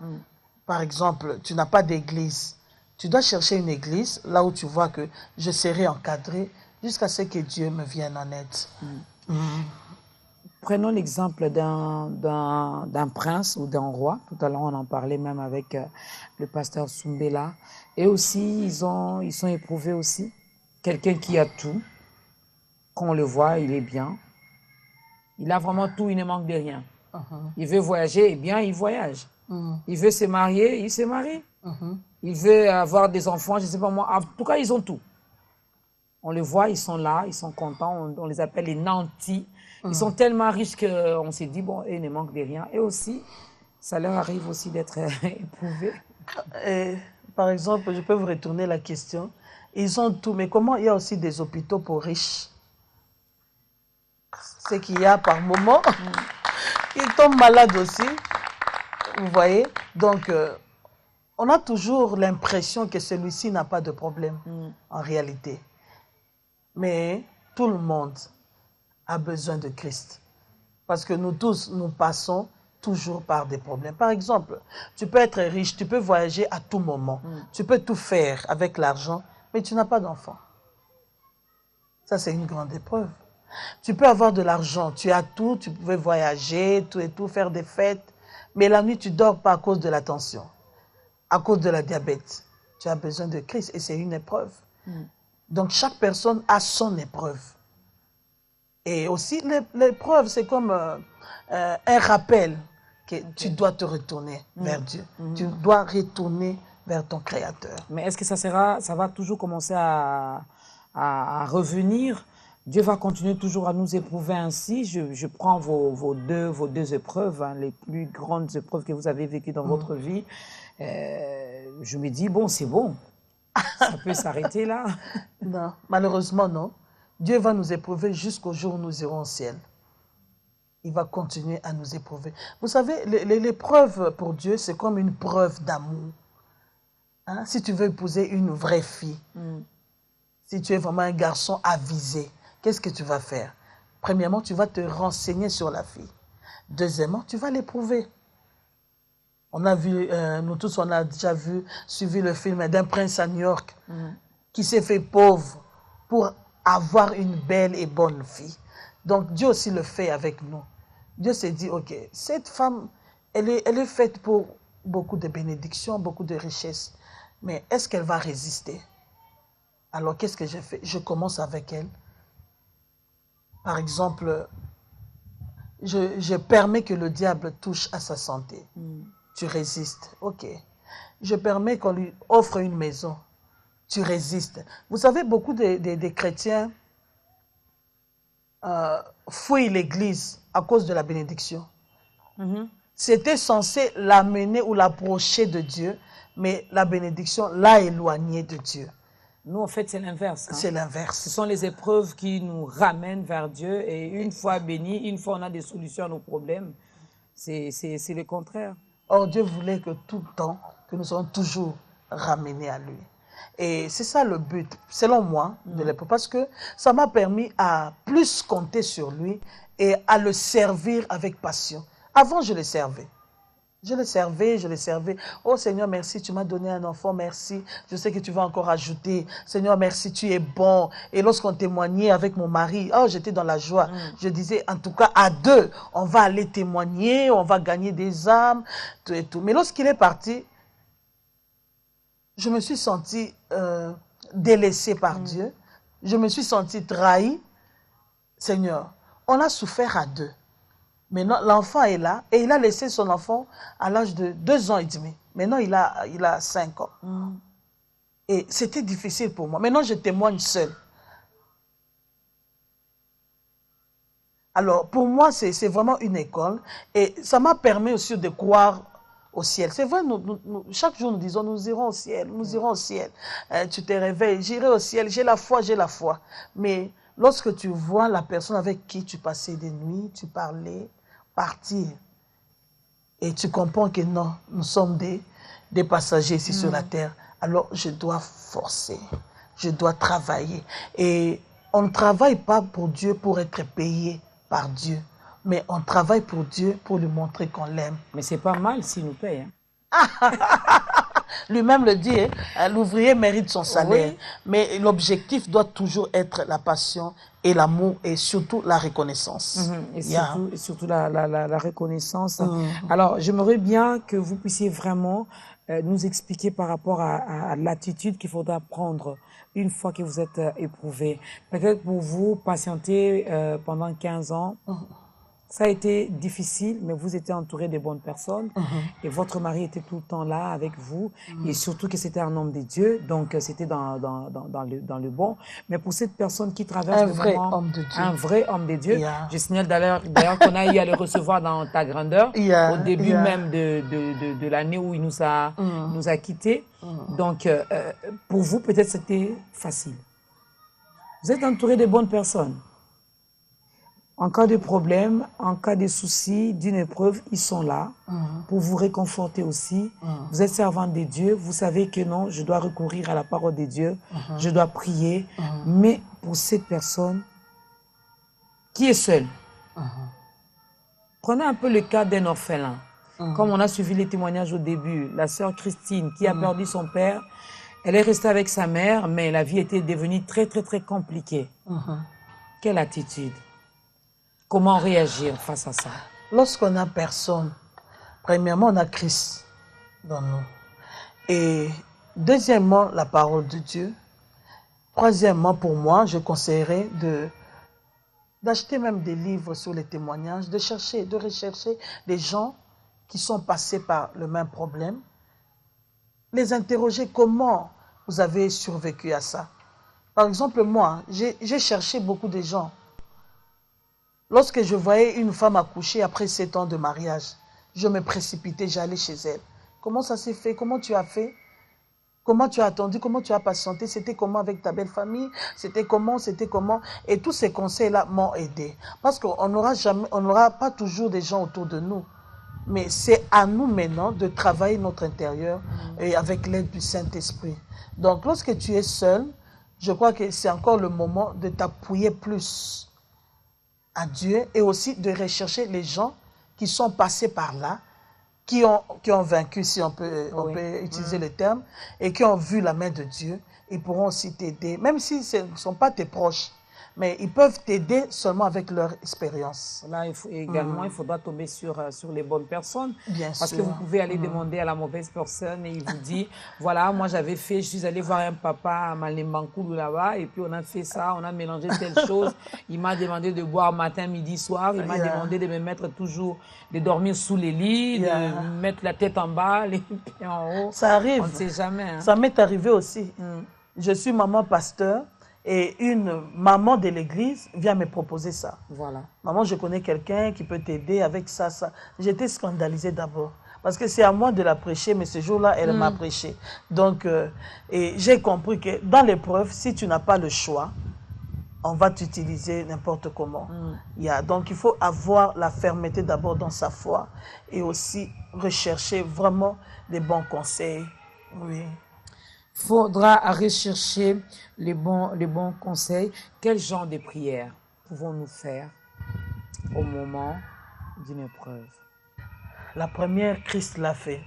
Speaker 2: par exemple, tu n'as pas d'église, tu dois chercher une église là où tu vois que je serai encadré jusqu'à ce que Dieu me vienne en aide.
Speaker 1: Prenons l'exemple d'un prince ou d'un roi. Tout à l'heure, on en parlait même avec le pasteur Sumbela. Et aussi, ils sont éprouvés aussi. Quelqu'un qui a tout, quand on le voit, il est bien. Il a vraiment tout, il ne manque de rien. Il veut voyager, eh bien, il voyage. Il veut se marier, il se marie. Il veut avoir des enfants, je ne sais pas moi. En tout cas, ils ont tout. On les voit, ils sont là, ils sont contents. On les appelle les nantis. Ils sont tellement riches qu'on s'est dit, bon, ils ne manquent de rien. Et aussi, ça leur arrive aussi d'être éprouvés.
Speaker 2: Par exemple, je peux vous retourner la question. Ils ont tout, mais comment il y a aussi des hôpitaux pour riches? C'est qu'il y a par moment, ils tombent malades aussi. Vous voyez? Donc, on a toujours l'impression que celui-ci n'a pas de problème, en réalité. Mais tout le monde a besoin de Christ. Parce que nous tous, nous passons toujours par des problèmes. Par exemple, tu peux être riche, tu peux voyager à tout moment. Tu peux tout faire avec l'argent, mais tu n'as pas d'enfant. Ça, c'est une grande épreuve. Tu peux avoir de l'argent, tu as tout, tu peux voyager, tout et tout, faire des fêtes. Mais la nuit, tu ne dors pas à cause de la tension, à cause de la diabète. Tu as besoin de Christ et c'est une épreuve. Donc, chaque personne a son épreuve. Et aussi, l'épreuve, c'est comme un rappel que tu dois te retourner vers Dieu. Tu dois retourner vers ton Créateur.
Speaker 1: Mais est-ce que ça va toujours commencer à revenir? Dieu va continuer toujours à nous éprouver ainsi. Je prends vos deux épreuves, hein, les plus grandes épreuves que vous avez vécues dans votre vie. Je me dis, bon, c'est bon. Ça peut s'arrêter là.
Speaker 2: Non, malheureusement, non. Dieu va nous éprouver jusqu'au jour où nous irons au ciel. Il va continuer à nous éprouver. Vous savez, l'épreuve pour Dieu, c'est comme une preuve d'amour. Hein? Si tu veux épouser une vraie fille, si tu es vraiment un garçon avisé, qu'est-ce que tu vas faire? Premièrement, tu vas te renseigner sur la fille. Deuxièmement, tu vas l'éprouver. On a vu, nous tous, on a déjà suivi le film d'un prince à New York qui s'est fait pauvre pour avoir une belle et bonne fille. Donc, Dieu aussi le fait avec nous. Dieu s'est dit, ok, cette femme, elle est faite pour beaucoup de bénédictions, beaucoup de richesses. Mais est-ce qu'elle va résister? Alors, qu'est-ce que j'ai fait? Je commence avec elle. Par exemple, je permets que le diable touche à sa santé. Tu résistes, ok. Je permets qu'on lui offre une maison. Tu résistes. Vous savez, beaucoup des chrétiens fuient l'église à cause de la bénédiction. C'était censé l'amener ou l'approcher de Dieu, mais la bénédiction l'a éloigné de Dieu.
Speaker 1: Nous, en fait, c'est l'inverse. Hein.
Speaker 2: C'est l'inverse.
Speaker 1: Ce sont les épreuves qui nous ramènent vers Dieu. Et une fois bénis, une fois on a des solutions à nos problèmes, c'est le contraire.
Speaker 2: Or, Dieu voulait que tout le temps, que nous soyons toujours ramenés à lui. Et c'est ça le but, selon moi, de l'épreuve. Parce que ça m'a permis à plus compter sur lui et à le servir avec passion. Avant, je le servais. Je le servais. Oh Seigneur, merci, tu m'as donné un enfant, merci. Je sais que tu vas encore ajouter. Seigneur, merci, tu es bon. Et lorsqu'on témoignait avec mon mari, oh, j'étais dans la joie. Je disais, en tout cas, à deux, on va aller témoigner, on va gagner des âmes, tout et tout. Mais lorsqu'il est parti, je me suis sentie délaissée par Dieu. Je me suis sentie trahie. Seigneur, on a souffert à deux. Maintenant, l'enfant est là et il a laissé son enfant à l'âge de 2 ans et demi. Maintenant, il a 5 ans. Et c'était difficile pour moi. Maintenant, je témoigne seule. Alors, pour moi, c'est vraiment une école. Et ça m'a permis aussi de croire au ciel. C'est vrai, chaque jour, nous disons, nous irons au ciel, nous irons au ciel. Tu te réveilles, j'irai au ciel, j'ai la foi, j'ai la foi. Mais lorsque tu vois la personne avec qui tu passais des nuits, tu parlais, partir, et tu comprends que non, nous sommes des passagers ici sur la terre, alors je dois forcer, je dois travailler. Et on ne travaille pas pour Dieu pour être payé par Dieu, mais on travaille pour Dieu pour lui montrer qu'on l'aime.
Speaker 1: Mais c'est pas mal s'il nous paye. Hein.
Speaker 2: Lui-même le dit, hein, l'ouvrier mérite son salaire.
Speaker 1: Oui.
Speaker 2: Mais l'objectif doit toujours être la passion et l'amour et surtout la reconnaissance.
Speaker 1: Et surtout la reconnaissance. Alors, j'aimerais bien que vous puissiez vraiment nous expliquer par rapport à l'attitude qu'il faudra prendre une fois que vous êtes éprouvé. Peut-être pour vous, patienter pendant 15 ans, ça a été difficile, mais vous étiez entouré de bonnes personnes et votre mari était tout le temps là avec vous et surtout que c'était un homme de Dieu, donc c'était dans le bon. Mais pour cette personne qui traverse
Speaker 2: un vrai homme de Dieu,
Speaker 1: je signale d'ailleurs qu'on a eu à le recevoir dans ta grandeur au début même de l'année où il nous a quittés. Donc pour vous, peut-être c'était facile. Vous êtes entouré de bonnes personnes. En cas de problème, en cas de souci, d'une épreuve, ils sont là pour vous réconforter aussi. Vous êtes servant de Dieu, vous savez que non, je dois recourir à la parole de Dieu, je dois prier. Mais pour cette personne qui est seule, prenez un peu le cas d'un orphelin. Comme on a suivi les témoignages au début, la sœur Christine qui a perdu son père, elle est restée avec sa mère, mais la vie était devenue très, très, très compliquée. Quelle attitude? Comment réagir face à ça?
Speaker 2: Lorsqu'on n'a personne, premièrement, on a Christ dans nous. Et deuxièmement, la parole de Dieu. Troisièmement, pour moi, je conseillerais d'acheter même des livres sur les témoignages, de rechercher des gens qui sont passés par le même problème, les interroger comment vous avez survécu à ça. Par exemple, moi, j'ai cherché beaucoup de gens. Lorsque je voyais une femme accoucher après 7 ans de mariage, je me précipitais, j'allais chez elle. Comment ça s'est fait? Comment tu as fait? Comment tu as attendu? Comment tu as patienté? C'était comment avec ta belle famille? C'était comment? Et tous ces conseils-là m'ont aidé. Parce qu'on n'aura pas toujours des gens autour de nous. Mais c'est à nous maintenant de travailler notre intérieur et avec l'aide du Saint-Esprit. Donc lorsque tu es seul, je crois que c'est encore le moment de t'appuyer plus à Dieu et aussi de rechercher les gens qui sont passés par là, qui ont vaincu, si on peut utiliser le terme, et qui ont vu la main de Dieu. Ils pourront aussi t'aider, même si ce ne sont pas tes proches, mais ils peuvent t'aider seulement avec leur expérience.
Speaker 1: Là, également, il faudra tomber sur les bonnes personnes.
Speaker 2: Bien
Speaker 1: parce
Speaker 2: sûr.
Speaker 1: que vous pouvez aller demander à la mauvaise personne et il vous dit, voilà, moi j'avais fait, je suis allé voir un papa à Malembankoulou là-bas et puis on a fait ça, on a mélangé telle chose. Il m'a demandé de boire matin, midi, soir. Il m'a demandé de me mettre toujours, de dormir sous les lits, de mettre la tête en bas, les pieds en haut.
Speaker 2: Ça arrive.
Speaker 1: On ne sait jamais. Hein.
Speaker 2: Ça m'est arrivé aussi. Je suis maman pasteur. Et une maman de l'église vient me proposer ça.
Speaker 1: Voilà.
Speaker 2: Maman, je connais quelqu'un qui peut t'aider avec ça, ça. J'étais scandalisée d'abord. Parce que c'est à moi de la prêcher, mais ce jour-là, elle m'a prêché. Donc, et j'ai compris que dans l'épreuve, si tu n'as pas le choix, on va t'utiliser n'importe comment. Donc, il faut avoir la fermeté d'abord dans sa foi et aussi rechercher vraiment des bons conseils. Oui.
Speaker 1: Faudra rechercher les bons conseils. Quel genre de prière pouvons-nous faire au moment d'une épreuve?
Speaker 2: La première, Christ l'a fait.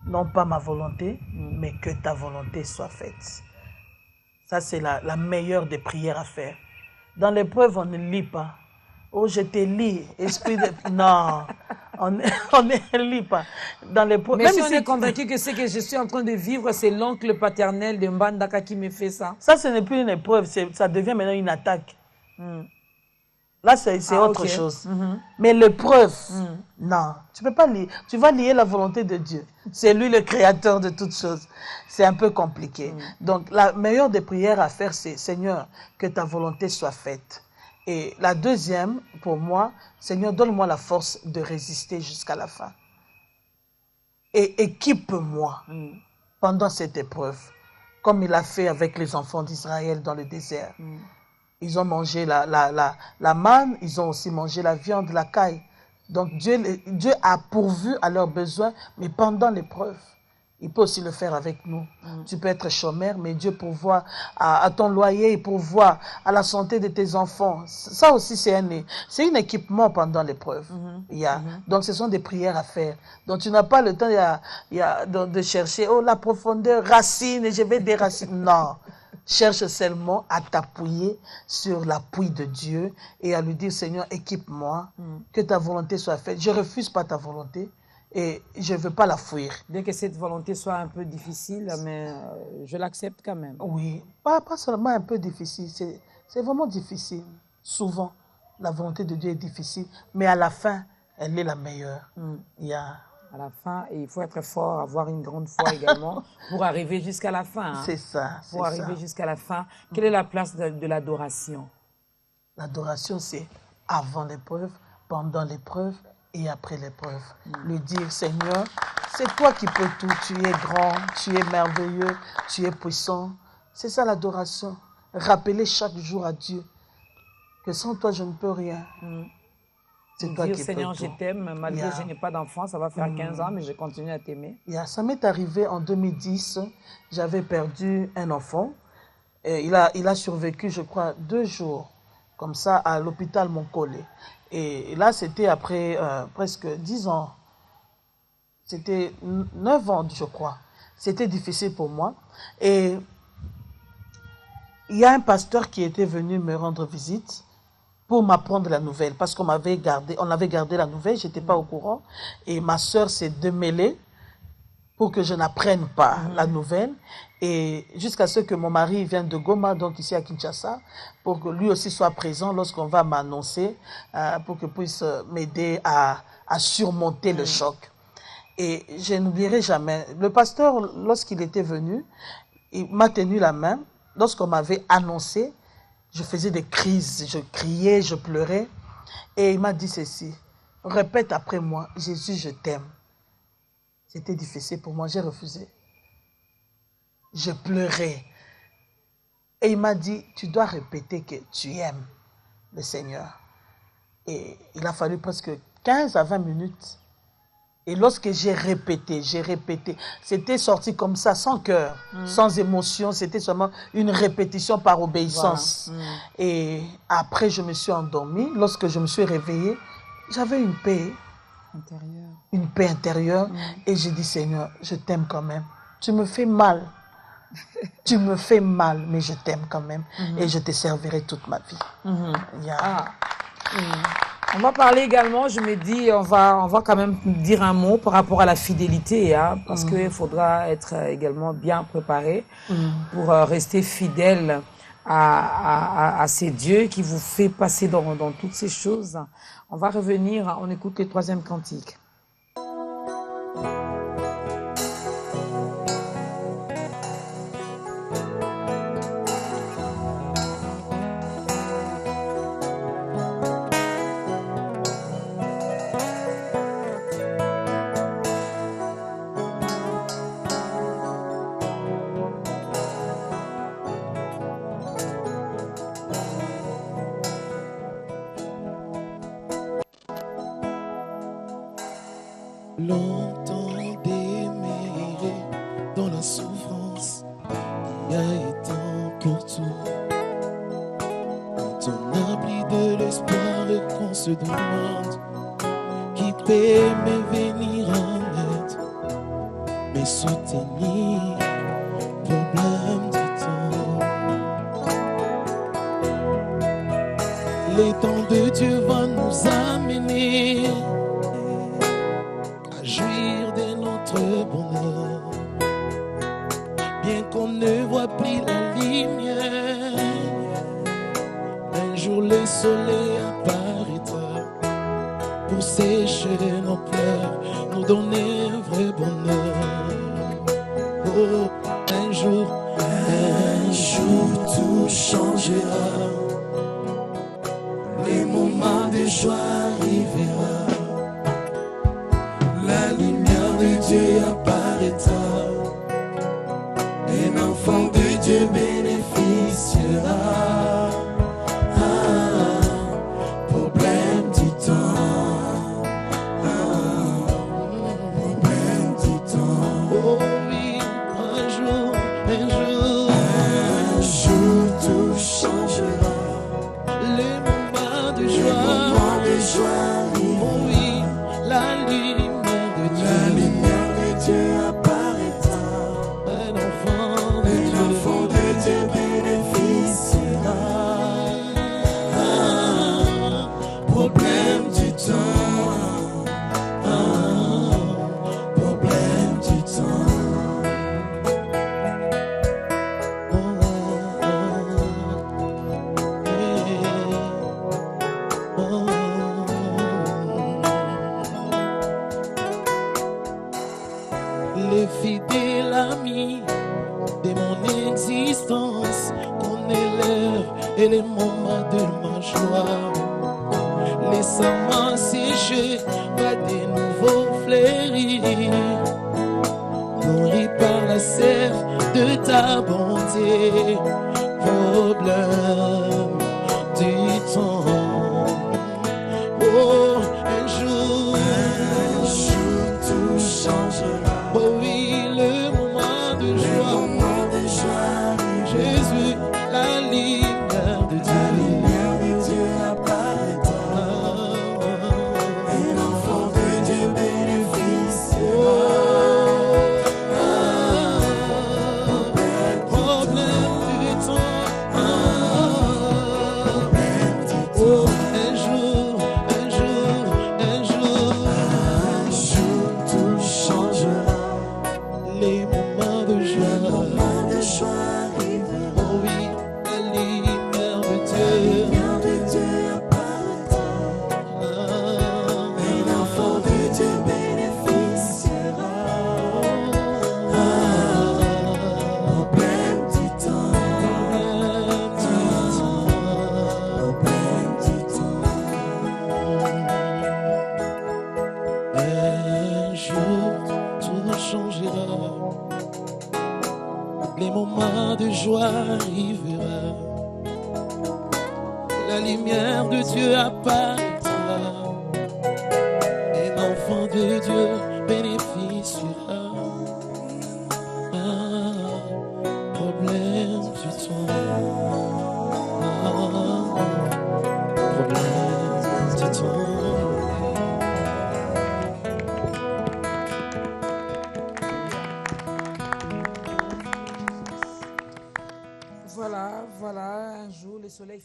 Speaker 2: Non pas ma volonté, mais que ta volonté soit faite. Ça, c'est la meilleure des prières à faire. Dans l'épreuve, on ne lit pas. Oh, je te lis, esprit de... Non, on ne lit pas. Dans l'épreuve...
Speaker 1: Mais si on est convaincu que ce que je suis en train de vivre, c'est l'oncle paternel de Mbandaka qui me fait ça.
Speaker 2: Ça, ce n'est plus une épreuve, ça devient maintenant une attaque. Là, c'est autre chose. Mais l'épreuve, non, tu ne peux pas lier. Tu vas lier la volonté de Dieu. C'est lui le créateur de toutes choses. C'est un peu compliqué. Donc, la meilleure des prières à faire, c'est « Seigneur, que ta volonté soit faite ». Et la deuxième, pour moi, Seigneur, donne-moi la force de résister jusqu'à la fin. Et équipe-moi pendant cette épreuve, comme il a fait avec les enfants d'Israël dans le désert. Ils ont mangé la manne, ils ont aussi mangé la viande, la caille. Donc Dieu a pourvu à leurs besoins, mais pendant l'épreuve. Il peut aussi le faire avec nous. Tu peux être chômeur, mais Dieu pourvoit à ton loyer, il pourvoit à la santé de tes enfants. Ça aussi, c'est un équipement pendant l'épreuve. Donc, ce sont des prières à faire. Donc, tu n'as pas le temps de chercher, oh, la profondeur, racine, et je vais déraciner. Non. Cherche seulement à t'appuyer sur l'appui de Dieu et à lui dire, Seigneur, équipe-moi, que ta volonté soit faite. Je ne refuse pas ta volonté. Et je ne veux pas la fuir.
Speaker 1: Bien que cette volonté soit un peu difficile, mais je l'accepte quand même.
Speaker 2: Oui, pas seulement un peu difficile, c'est vraiment difficile. Souvent, la volonté de Dieu est difficile, mais à la fin, elle est la meilleure.
Speaker 1: À la fin, et il faut être fort, avoir une grande foi également pour arriver jusqu'à la fin. Hein.
Speaker 2: C'est ça.
Speaker 1: Pour arriver jusqu'à la fin. Quelle est la place de l'adoration?
Speaker 2: L'adoration, c'est avant l'épreuve, pendant l'épreuve, et après l'épreuve, lui dire, Seigneur, c'est toi qui peux tout, tu es grand, tu es merveilleux, tu es puissant. C'est ça l'adoration. Rappeler chaque jour à Dieu que sans toi, je ne peux rien.
Speaker 1: C'est toi qui Seigneur, peux tout. Je t'aime, malgré que je n'ai pas d'enfant, ça va faire 15 ans, mais je continue à t'aimer.
Speaker 2: Ça m'est arrivé en 2010, j'avais perdu un enfant. Et il a survécu, je crois, 2 jours, comme ça, à l'hôpital Monkole. Et là, c'était après presque 10 ans. C'était 9 ans, je crois. C'était difficile pour moi. Et il y a un pasteur qui était venu me rendre visite pour m'apprendre la nouvelle. Parce qu'on avait gardé la nouvelle, je n'étais pas au courant. Et ma soeur s'est démêlée pour que je n'apprenne pas la nouvelle. Et jusqu'à ce que mon mari vienne de Goma, donc ici à Kinshasa, pour que lui aussi soit présent lorsqu'on va m'annoncer, pour qu'il puisse m'aider à surmonter le choc. Et je n'oublierai jamais. Le pasteur, lorsqu'il était venu, il m'a tenu la main. Lorsqu'on m'avait annoncé, je faisais des crises, je criais, je pleurais. Et il m'a dit ceci, répète après moi, Jésus, je t'aime. C'était difficile pour moi, j'ai refusé. Je pleurais. Et il m'a dit, tu dois répéter que tu aimes le Seigneur. Et il a fallu presque 15 à 20 minutes. Et lorsque j'ai répété, c'était sorti comme ça, sans cœur, sans émotion, c'était seulement une répétition par obéissance. Voilà. Et après, je me suis endormie. Lorsque je me suis réveillée, j'avais une paix intérieure. Une paix intérieure. Et j'ai dit, Seigneur, je t'aime quand même. Tu me fais mal. Tu me fais mal, mais je t'aime quand même et je te servirai toute ma vie. Yeah.
Speaker 1: Ah. On va parler également, je me dis, on va quand même dire un mot par rapport à la fidélité, hein, parce qu'il faudra être également bien préparé pour rester fidèle à ces dieux qui vous fait passer dans toutes ces choses. On va revenir, on écoute le 3e cantique.
Speaker 3: Longtemps démérité dans la souffrance, il y a étant pour tout. Quand on a pris de l'espoir et qu'on se demande qui peut me venir en aide, me soutenir, problème du temps. Les temps de Dieu va nous amener jouir de notre bonheur, bien qu'on ne voit plus la lumière. Un jour le soleil apparaîtra pour sécher nos pleurs, nous donner un vrai bonheur. Oh, un jour tout changera, les moments de joie arriveront. La lumière de Dieu apparaîtra, un enfant de Dieu bénéficiera. Problème du temps, problème du temps. Oh oui, un jour tout changera, les moments de joie, oh oui, la lumière de Dieu apparaîtra, un enfant de Dieu bénéficiera. Problème du temps, problème du temps. Les fidèles amis de mon existence, connaît l'heure et les moments de ma joie. Les serments séchés va de nouveau fleurir, nourris par la sève de ta bonté. Problème du temps. Oh, un jour tout changera. Oh oui, le moment de joie, Jésus, la lumière de Dieu apparaîtra, un enfant de Dieu bénéficiera. Problème du temps, oh, un jour tout changera, les moments de joie, oh oui, la lumière de Dieu apparaîtra, un enfant de Dieu bénéficiera. Problème du temps, problème du temps. Un jour tout changera, les moments de joie arriveront, la lumière de Dieu apparaîtra, un enfant de Dieu bénéficiera. Problème du temps, problème du temps.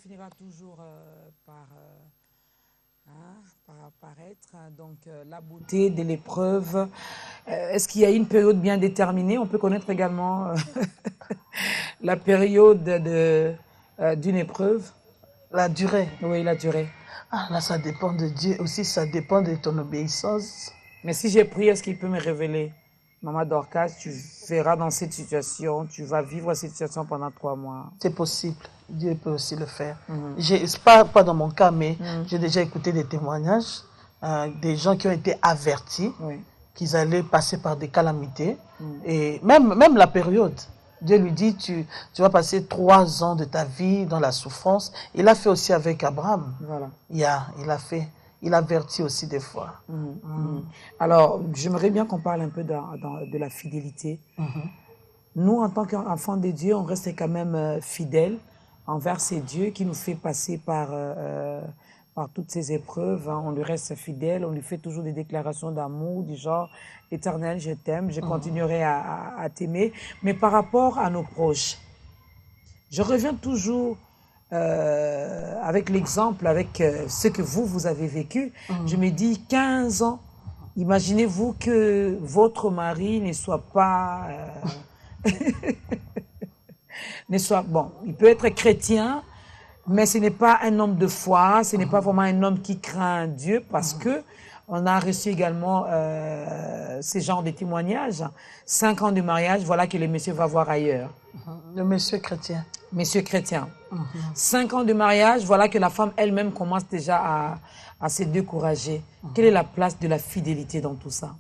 Speaker 1: finira toujours par apparaître. Donc, la beauté de l'épreuve. Est-ce qu'il y a une période bien déterminée? On peut connaître également la période d'une épreuve.
Speaker 2: La durée.
Speaker 1: Oui, la durée.
Speaker 2: Ah, là, ça dépend de Dieu. Aussi, ça dépend de ton obéissance.
Speaker 1: Mais si j'ai prié, est-ce qu'il peut me révéler? Maman Dorcas, tu verras dans cette situation, tu vas vivre cette situation pendant 3 mois.
Speaker 2: C'est possible. Dieu peut aussi le faire. Pas dans mon cas, mais j'ai déjà écouté des témoignages des gens qui ont été avertis qu'ils allaient passer par des calamités. Et même la période, Dieu lui dit, tu vas passer 3 ans de ta vie dans la souffrance. Il a fait aussi avec Abraham.
Speaker 1: Voilà.
Speaker 2: Il avertit aussi des fois.
Speaker 1: Alors, j'aimerais bien qu'on parle un peu de la fidélité. Nous, en tant qu'enfants de Dieu, on reste quand même fidèles envers ces dieux qui nous fait passer par toutes ces épreuves. On lui reste fidèle, on lui fait toujours des déclarations d'amour, du genre « Éternel, je t'aime, je continuerai à t'aimer ». Mais par rapport à nos proches, je reviens toujours avec l'exemple, avec ce que vous avez vécu. Je me dis 15 ans, imaginez-vous que votre mari ne soit pas... bon, il peut être chrétien, mais ce n'est pas un homme de foi, ce n'est pas vraiment un homme qui craint Dieu, parce que on a reçu également ce genre de témoignages. 5 ans de mariage, voilà que le monsieur va voir ailleurs.
Speaker 2: Le monsieur chrétien.
Speaker 1: Monsieur chrétien. 5 ans de mariage, voilà que la femme elle-même commence déjà à se décourager. Quelle est la place de la fidélité dans tout ça?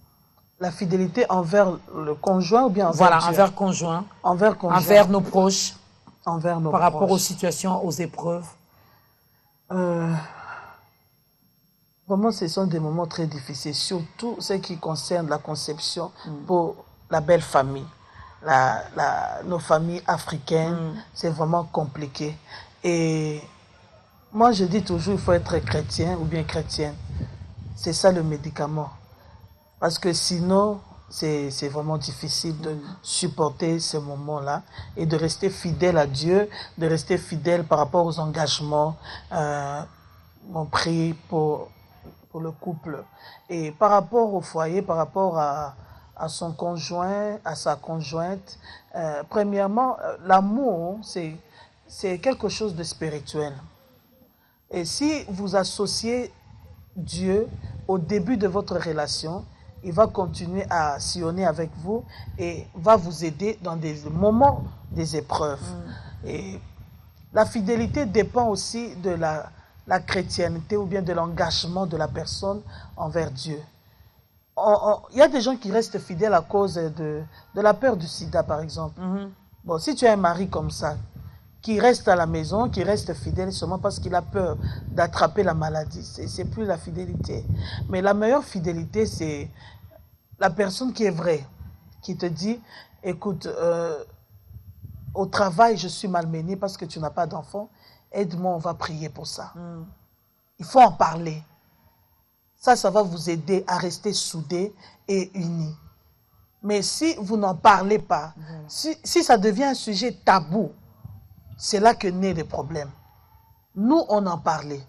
Speaker 2: La fidélité envers le conjoint ou bien envers
Speaker 1: Voilà,
Speaker 2: Dieu?
Speaker 1: envers conjoint.
Speaker 2: Envers
Speaker 1: nos proches.
Speaker 2: Envers nos
Speaker 1: par
Speaker 2: proches.
Speaker 1: rapport aux situations, aux épreuves.
Speaker 2: Vraiment, ce sont des moments très difficiles, surtout ce qui concerne la conception pour la belle famille. Nos familles africaines, c'est vraiment compliqué. Et moi, je dis toujours, il faut être chrétien ou bien chrétienne. C'est ça le médicament. Parce que sinon, c'est vraiment difficile de supporter ce moment-là et de rester fidèle à Dieu, de rester fidèle par rapport aux engagements on prie pour le couple. Et par rapport au foyer, par rapport à son conjoint, à sa conjointe, premièrement, l'amour, c'est quelque chose de spirituel. Et si vous associez Dieu au début de votre relation, il va continuer à sillonner avec vous et va vous aider dans des moments des épreuves. Et la fidélité dépend aussi de la chrétienté ou bien de l'engagement de la personne envers Dieu. Il y a des gens qui restent fidèles à cause de la peur du sida, par exemple. Bon, si tu as un mari comme ça, qui reste à la maison, qui reste fidèle seulement parce qu'il a peur d'attraper la maladie, c'est plus la fidélité. Mais la meilleure fidélité, c'est la personne qui est vraie, qui te dit, écoute, au travail, je suis malmenée parce que tu n'as pas d'enfant, aide-moi, on va prier pour ça. Il faut en parler. Ça va vous aider à rester soudés et unis. Mais si vous n'en parlez pas, si ça devient un sujet tabou, c'est là que naît les problèmes. Nous, on en parlait.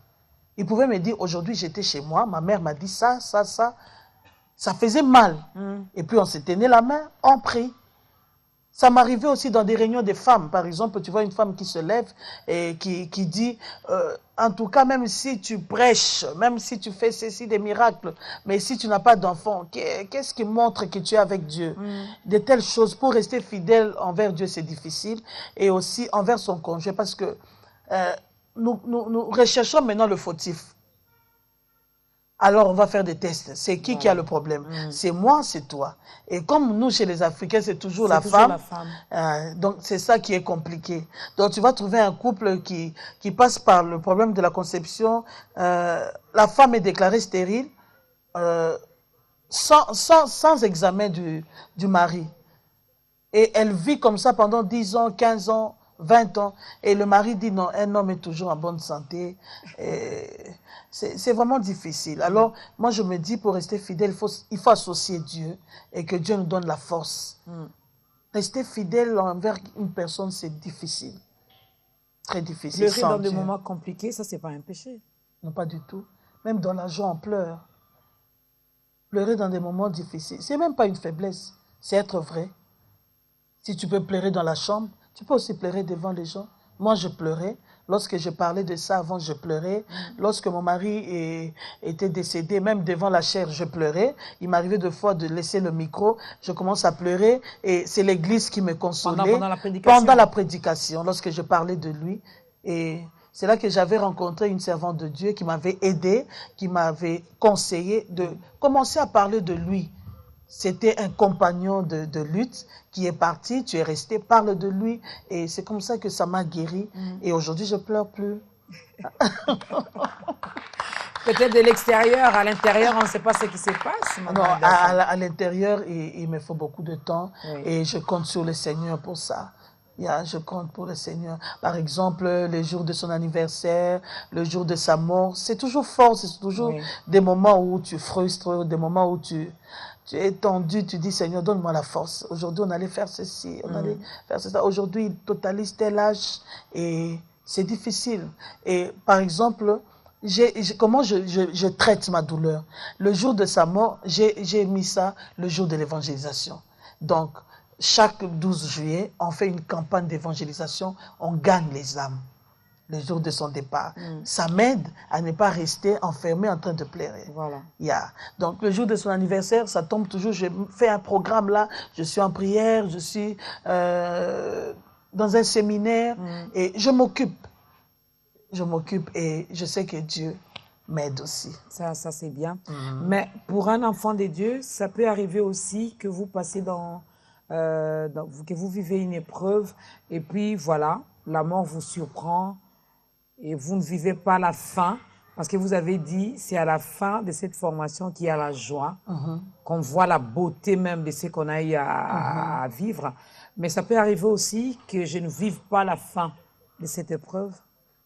Speaker 2: Il pouvait me dire, aujourd'hui, j'étais chez moi, ma mère m'a dit ça. Ça faisait mal. Et puis, on s'est tenu la main, on prie. Ça m'arrivait aussi dans des réunions des femmes. Par exemple, tu vois une femme qui se lève et qui dit, en tout cas, même si tu prêches, même si tu fais ceci, des miracles, mais si tu n'as pas d'enfant, qu'est-ce qui montre que tu es avec Dieu? De telles choses, pour rester fidèle envers Dieu, c'est difficile. Et aussi envers son conjoint, parce que nous recherchons maintenant le fautif. Alors, on va faire des tests. C'est qui a le problème? C'est moi, c'est toi. Et comme nous, chez les Africains, c'est toujours la femme. Donc, c'est ça qui est compliqué. Donc, tu vas trouver un couple qui passe par le problème de la conception. La femme est déclarée stérile sans examen du mari. Et elle vit comme ça pendant 10 ans, 15 ans, 20 ans. Et le mari dit non, un homme est toujours en bonne santé. C'est vraiment difficile. Alors, moi, je me dis, pour rester fidèle, il faut associer Dieu et que Dieu nous donne la force. Rester fidèle envers une personne, c'est difficile. Très difficile.
Speaker 1: Pleurer dans des
Speaker 2: Dieu.
Speaker 1: moments compliqués, ça, c'est pas un péché.
Speaker 2: Non, pas du tout. Même dans la joie, on pleure. Pleurer dans des moments difficiles, c'est même pas une faiblesse, c'est être vrai. Si tu peux pleurer dans la chambre, tu peux aussi pleurer devant les gens. Moi, je pleurais. Lorsque je parlais de ça avant, je pleurais. Lorsque mon mari était décédé, même devant la chair, je pleurais. Il m'arrivait de fois de laisser le micro, je commence à pleurer et c'est l'église qui me consolait.
Speaker 1: Pendant la prédication.
Speaker 2: Pendant la prédication, lorsque je parlais de lui. Et c'est là que j'avais rencontré une servante de Dieu qui m'avait aidé, qui m'avait conseillé de commencer à parler de lui. C'était un compagnon de lutte qui est parti, tu es resté, parle de lui. Et c'est comme ça que ça m'a guéri. Et aujourd'hui, je ne pleure plus.
Speaker 1: Peut-être de l'extérieur, à l'intérieur, on ne sait pas ce qui se passe.
Speaker 2: Non, à l'intérieur, il me faut beaucoup de temps.
Speaker 1: Oui.
Speaker 2: Et je compte sur le Seigneur pour ça. Je compte pour le Seigneur. Par exemple, le jour de son anniversaire, le jour de sa mort, c'est toujours fort, c'est toujours des moments où tu frustres, des moments où tu es tendu, tu dis Seigneur, donne-moi la force. Aujourd'hui, on allait faire ceci, on allait faire ça. Aujourd'hui, il totalise tel âge et c'est difficile. Et par exemple, comment je traite ma douleur? Le jour de sa mort, j'ai mis ça le jour de l'évangélisation. Donc, chaque 12 juillet, on fait une campagne d'évangélisation, on gagne les âmes le jour de son départ. Ça m'aide à ne pas rester enfermé en train de pleurer.
Speaker 1: Voilà.
Speaker 2: Donc, le jour de son anniversaire, ça tombe toujours, je fais un programme là, je suis en prière, je suis dans un séminaire et je m'occupe. Je m'occupe et je sais que Dieu m'aide aussi.
Speaker 1: Ça c'est bien. Mais pour un enfant de Dieu, ça peut arriver aussi que vous passez que vous vivez une épreuve et puis voilà, la mort vous surprend et vous ne vivez pas la fin parce que vous avez dit c'est à la fin de cette formation qu'il y a la joie, qu'on voit la beauté même de ce qu'on a eu à vivre. Mais ça peut arriver aussi que je ne vive pas la fin de cette épreuve.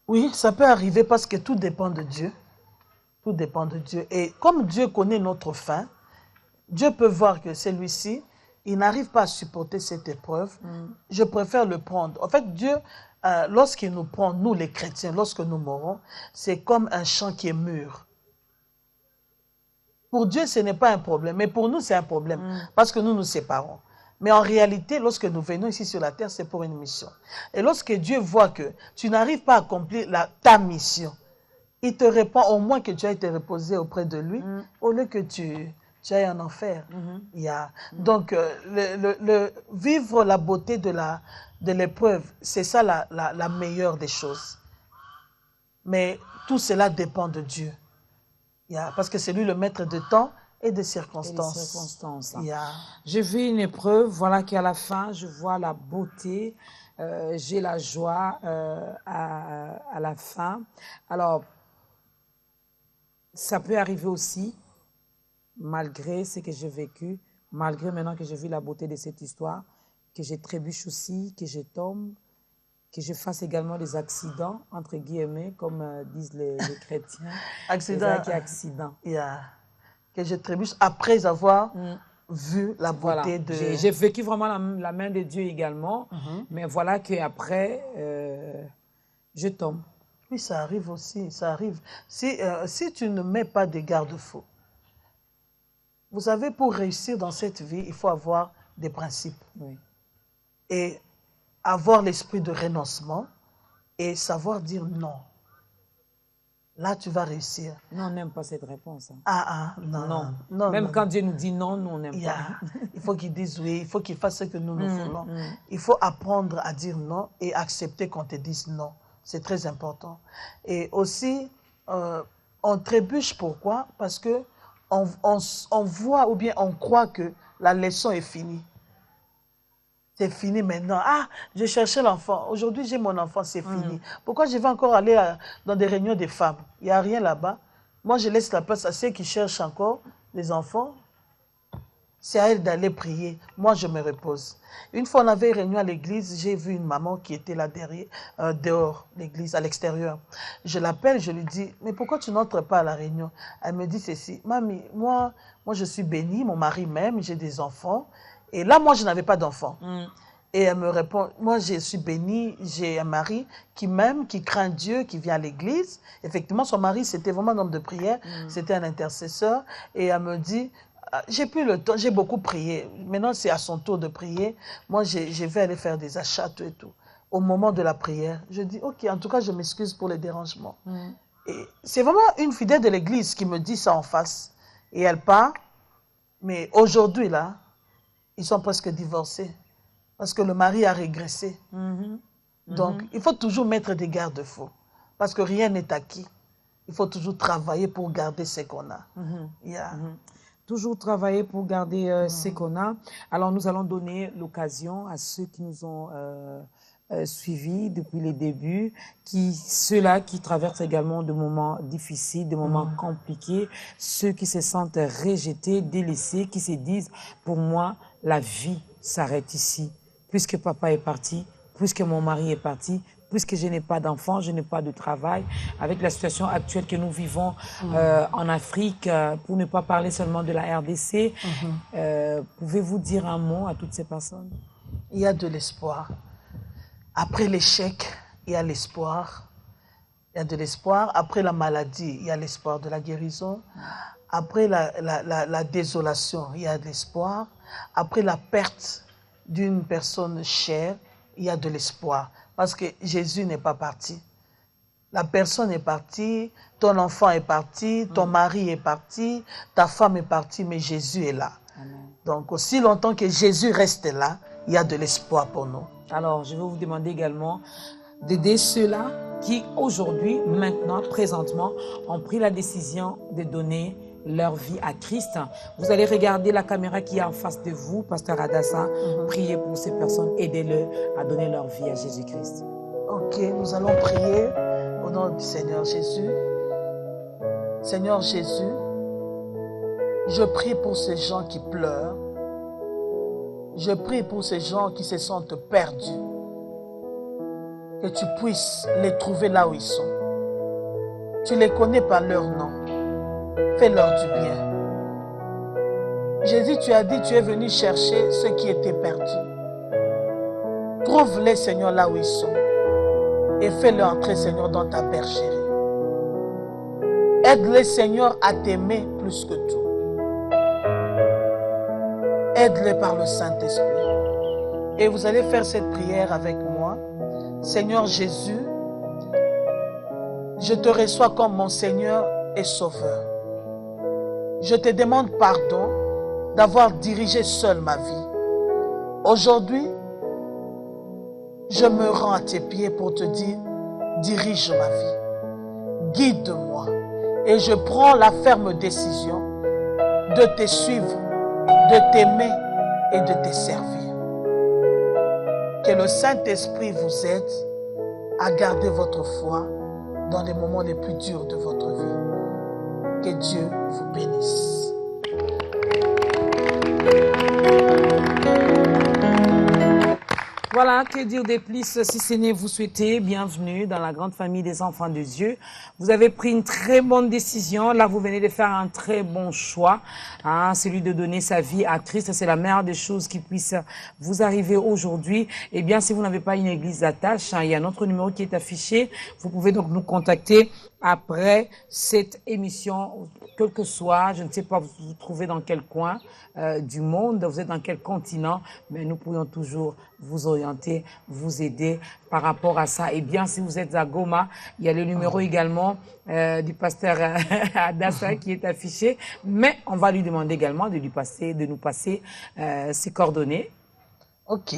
Speaker 2: Oui, ça peut arriver parce que tout dépend de Dieu. Tout dépend de Dieu. Et comme Dieu connaît notre fin, Dieu peut voir que celui-ci, il n'arrive pas à supporter cette épreuve. Je préfère le prendre. En fait, Dieu, lorsqu'il nous prend, nous les chrétiens, lorsque nous mourons, c'est comme un champ qui est mûr. Pour Dieu, ce n'est pas un problème, mais pour nous, c'est un problème, parce que nous nous séparons. Mais en réalité, lorsque nous venons ici sur la terre, c'est pour une mission. Et lorsque Dieu voit que tu n'arrives pas à accomplir ta mission, il te répond au moins que tu as été reposé auprès de lui, au lieu que tu ailles en enfer. Donc, vivre la beauté de l'épreuve, c'est ça la meilleure des choses. Mais tout cela dépend de Dieu. Parce que c'est lui le maître de temps et de circonstances.
Speaker 1: J'ai vu une épreuve, voilà qu'à la fin, je vois la beauté, j'ai la joie à la fin. Alors, ça peut arriver aussi, malgré ce que j'ai vécu, malgré maintenant que j'ai vu la beauté de cette histoire, que je trébuche aussi, que je tombe, que je fasse également des accidents, entre guillemets, comme disent les chrétiens.
Speaker 2: Accident. Que je trébuche après avoir vu la beauté de...
Speaker 1: J'ai vécu vraiment la main de Dieu également, mais voilà qu'après, je tombe.
Speaker 2: Oui, ça arrive aussi, ça arrive. Si tu ne mets pas de garde-fous, vous savez, pour réussir dans cette vie, il faut avoir des principes.
Speaker 1: Oui.
Speaker 2: Et avoir l'esprit de renoncement et savoir dire non. Là, tu vas réussir.
Speaker 1: Non, on n'aime pas cette réponse.
Speaker 2: Non.
Speaker 1: Même quand Dieu nous dit non, nous, on n'aime pas.
Speaker 2: Il faut qu'il dise oui, il faut qu'il fasse ce que nous voulons. Il faut apprendre à dire non et accepter qu'on te dise non. C'est très important. Et aussi, on trébuche, pourquoi? Parce que on voit ou bien on croit que la leçon est finie. C'est fini maintenant. Ah, je cherchais l'enfant. Aujourd'hui, j'ai mon enfant, c'est fini. Pourquoi je vais encore aller dans des réunions des femmes? Il n'y a rien là-bas. Moi, je laisse la place à ceux qui cherchent encore les enfants. C'est à elles d'aller prier. Moi, je me repose. Une fois, on avait une réunion à l'église. J'ai vu une maman qui était là derrière, dehors, l'église, à l'extérieur. Je l'appelle, je lui dis, mais pourquoi tu n'entres pas à la réunion? Elle me dit ceci. Mamie, moi, je suis bénie, mon mari m'aime, j'ai des enfants. Et là, moi, je n'avais pas d'enfant. Et elle me répond, moi je suis bénie, j'ai un mari qui m'aime, qui craint Dieu, qui vient à l'église. Effectivement, son mari, c'était vraiment un homme de prière, c'était un intercesseur. Et elle me dit, j'ai plus le temps, j'ai beaucoup prié. Maintenant, c'est à son tour de prier. Moi, je vais aller faire des achats, tout et tout. Au moment de la prière, je dis, ok, en tout cas, je m'excuse pour les dérangements. Et c'est vraiment une fidèle de l'église qui me dit ça en face. Et elle part. Mais aujourd'hui, là, ils sont presque divorcés. Parce que le mari a régressé. Donc, il faut toujours mettre des garde-fous. Parce que rien n'est acquis. Il faut toujours travailler pour garder ce qu'on a.
Speaker 1: Toujours travailler pour garder ce qu'on a. Alors, nous allons donner l'occasion à ceux qui nous ont suivis depuis les débuts, ceux-là qui traversent également de moments difficiles, de moments compliqués, ceux qui se sentent rejetés, délaissés, qui se disent, pour moi, la vie s'arrête ici. Puisque papa est parti, puisque mon mari est parti, puisque je n'ai pas d'enfant, je n'ai pas de travail, avec la situation actuelle que nous vivons en Afrique, pour ne pas parler seulement de la RDC, pouvez-vous dire un mot à toutes ces personnes?
Speaker 2: Il y a de l'espoir. Après l'échec, il y a l'espoir. Il y a de l'espoir. Après la maladie, il y a l'espoir de la guérison. Après la désolation, il y a de l'espoir. Après la perte d'une personne chère, il y a de l'espoir. Parce que Jésus n'est pas parti. La personne est partie, ton enfant est parti, ton mari est parti, ta femme est partie, mais Jésus est là. Amen. Donc, aussi longtemps que Jésus reste là, il y a de l'espoir pour nous.
Speaker 1: Alors, je vais vous demander également d'aider ceux-là qui, aujourd'hui, maintenant, présentement, ont pris la décision de donner leur vie à Christ. Vous allez regarder la caméra qui est en face de vous, Pasteur Adassa. Priez pour ces personnes, aidez-le à donner leur vie à Jésus-Christ.
Speaker 2: Ok, nous allons prier au nom du Seigneur Jésus. Seigneur Jésus, je prie pour ces gens qui pleurent. Je prie pour ces gens qui se sentent perdus. Que tu puisses les trouver là où ils sont. Tu les connais par leur nom. Fais-leur du bien. Jésus, tu as dit, tu es venu chercher ceux qui étaient perdus. Trouve-les, Seigneur, là où ils sont. Et fais-les entrer, Seigneur, dans ta bergerie. Aide-les, Seigneur, à t'aimer plus que tout. Aide-les par le Saint-Esprit. Et vous allez faire cette prière avec moi. Seigneur Jésus, je te reçois comme mon Seigneur et Sauveur. Je te demande pardon d'avoir dirigé seul ma vie. Aujourd'hui, je me rends à tes pieds pour te dire, dirige ma vie, guide-moi. Et je prends la ferme décision de te suivre, de t'aimer et de te servir. Que le Saint-Esprit vous aide à garder votre foi dans les moments les plus durs de votre vie. Que Dieu vous bénisse.
Speaker 1: Voilà, que dire de plus si ce n'est vous souhaiter bienvenue dans la grande famille des enfants de Dieu. Vous avez pris une très bonne décision. Là, vous venez de faire un très bon choix, hein, celui de donner sa vie à Christ. C'est la meilleure des choses qui puisse vous arriver aujourd'hui. Eh bien, si vous n'avez pas une église d'attache, hein, il y a notre numéro qui est affiché. Vous pouvez donc nous contacter après cette émission, quel que soit, je ne sais pas, vous vous trouvez dans quel coin du monde, vous êtes dans quel continent, mais nous pourrions toujours vous orienter, vous aider par rapport à ça. Et bien, si vous êtes à Goma, il y a le numéro également du pasteur Adassa qui est affiché, mais on va lui demander également de nous passer ses coordonnées.
Speaker 2: Ok.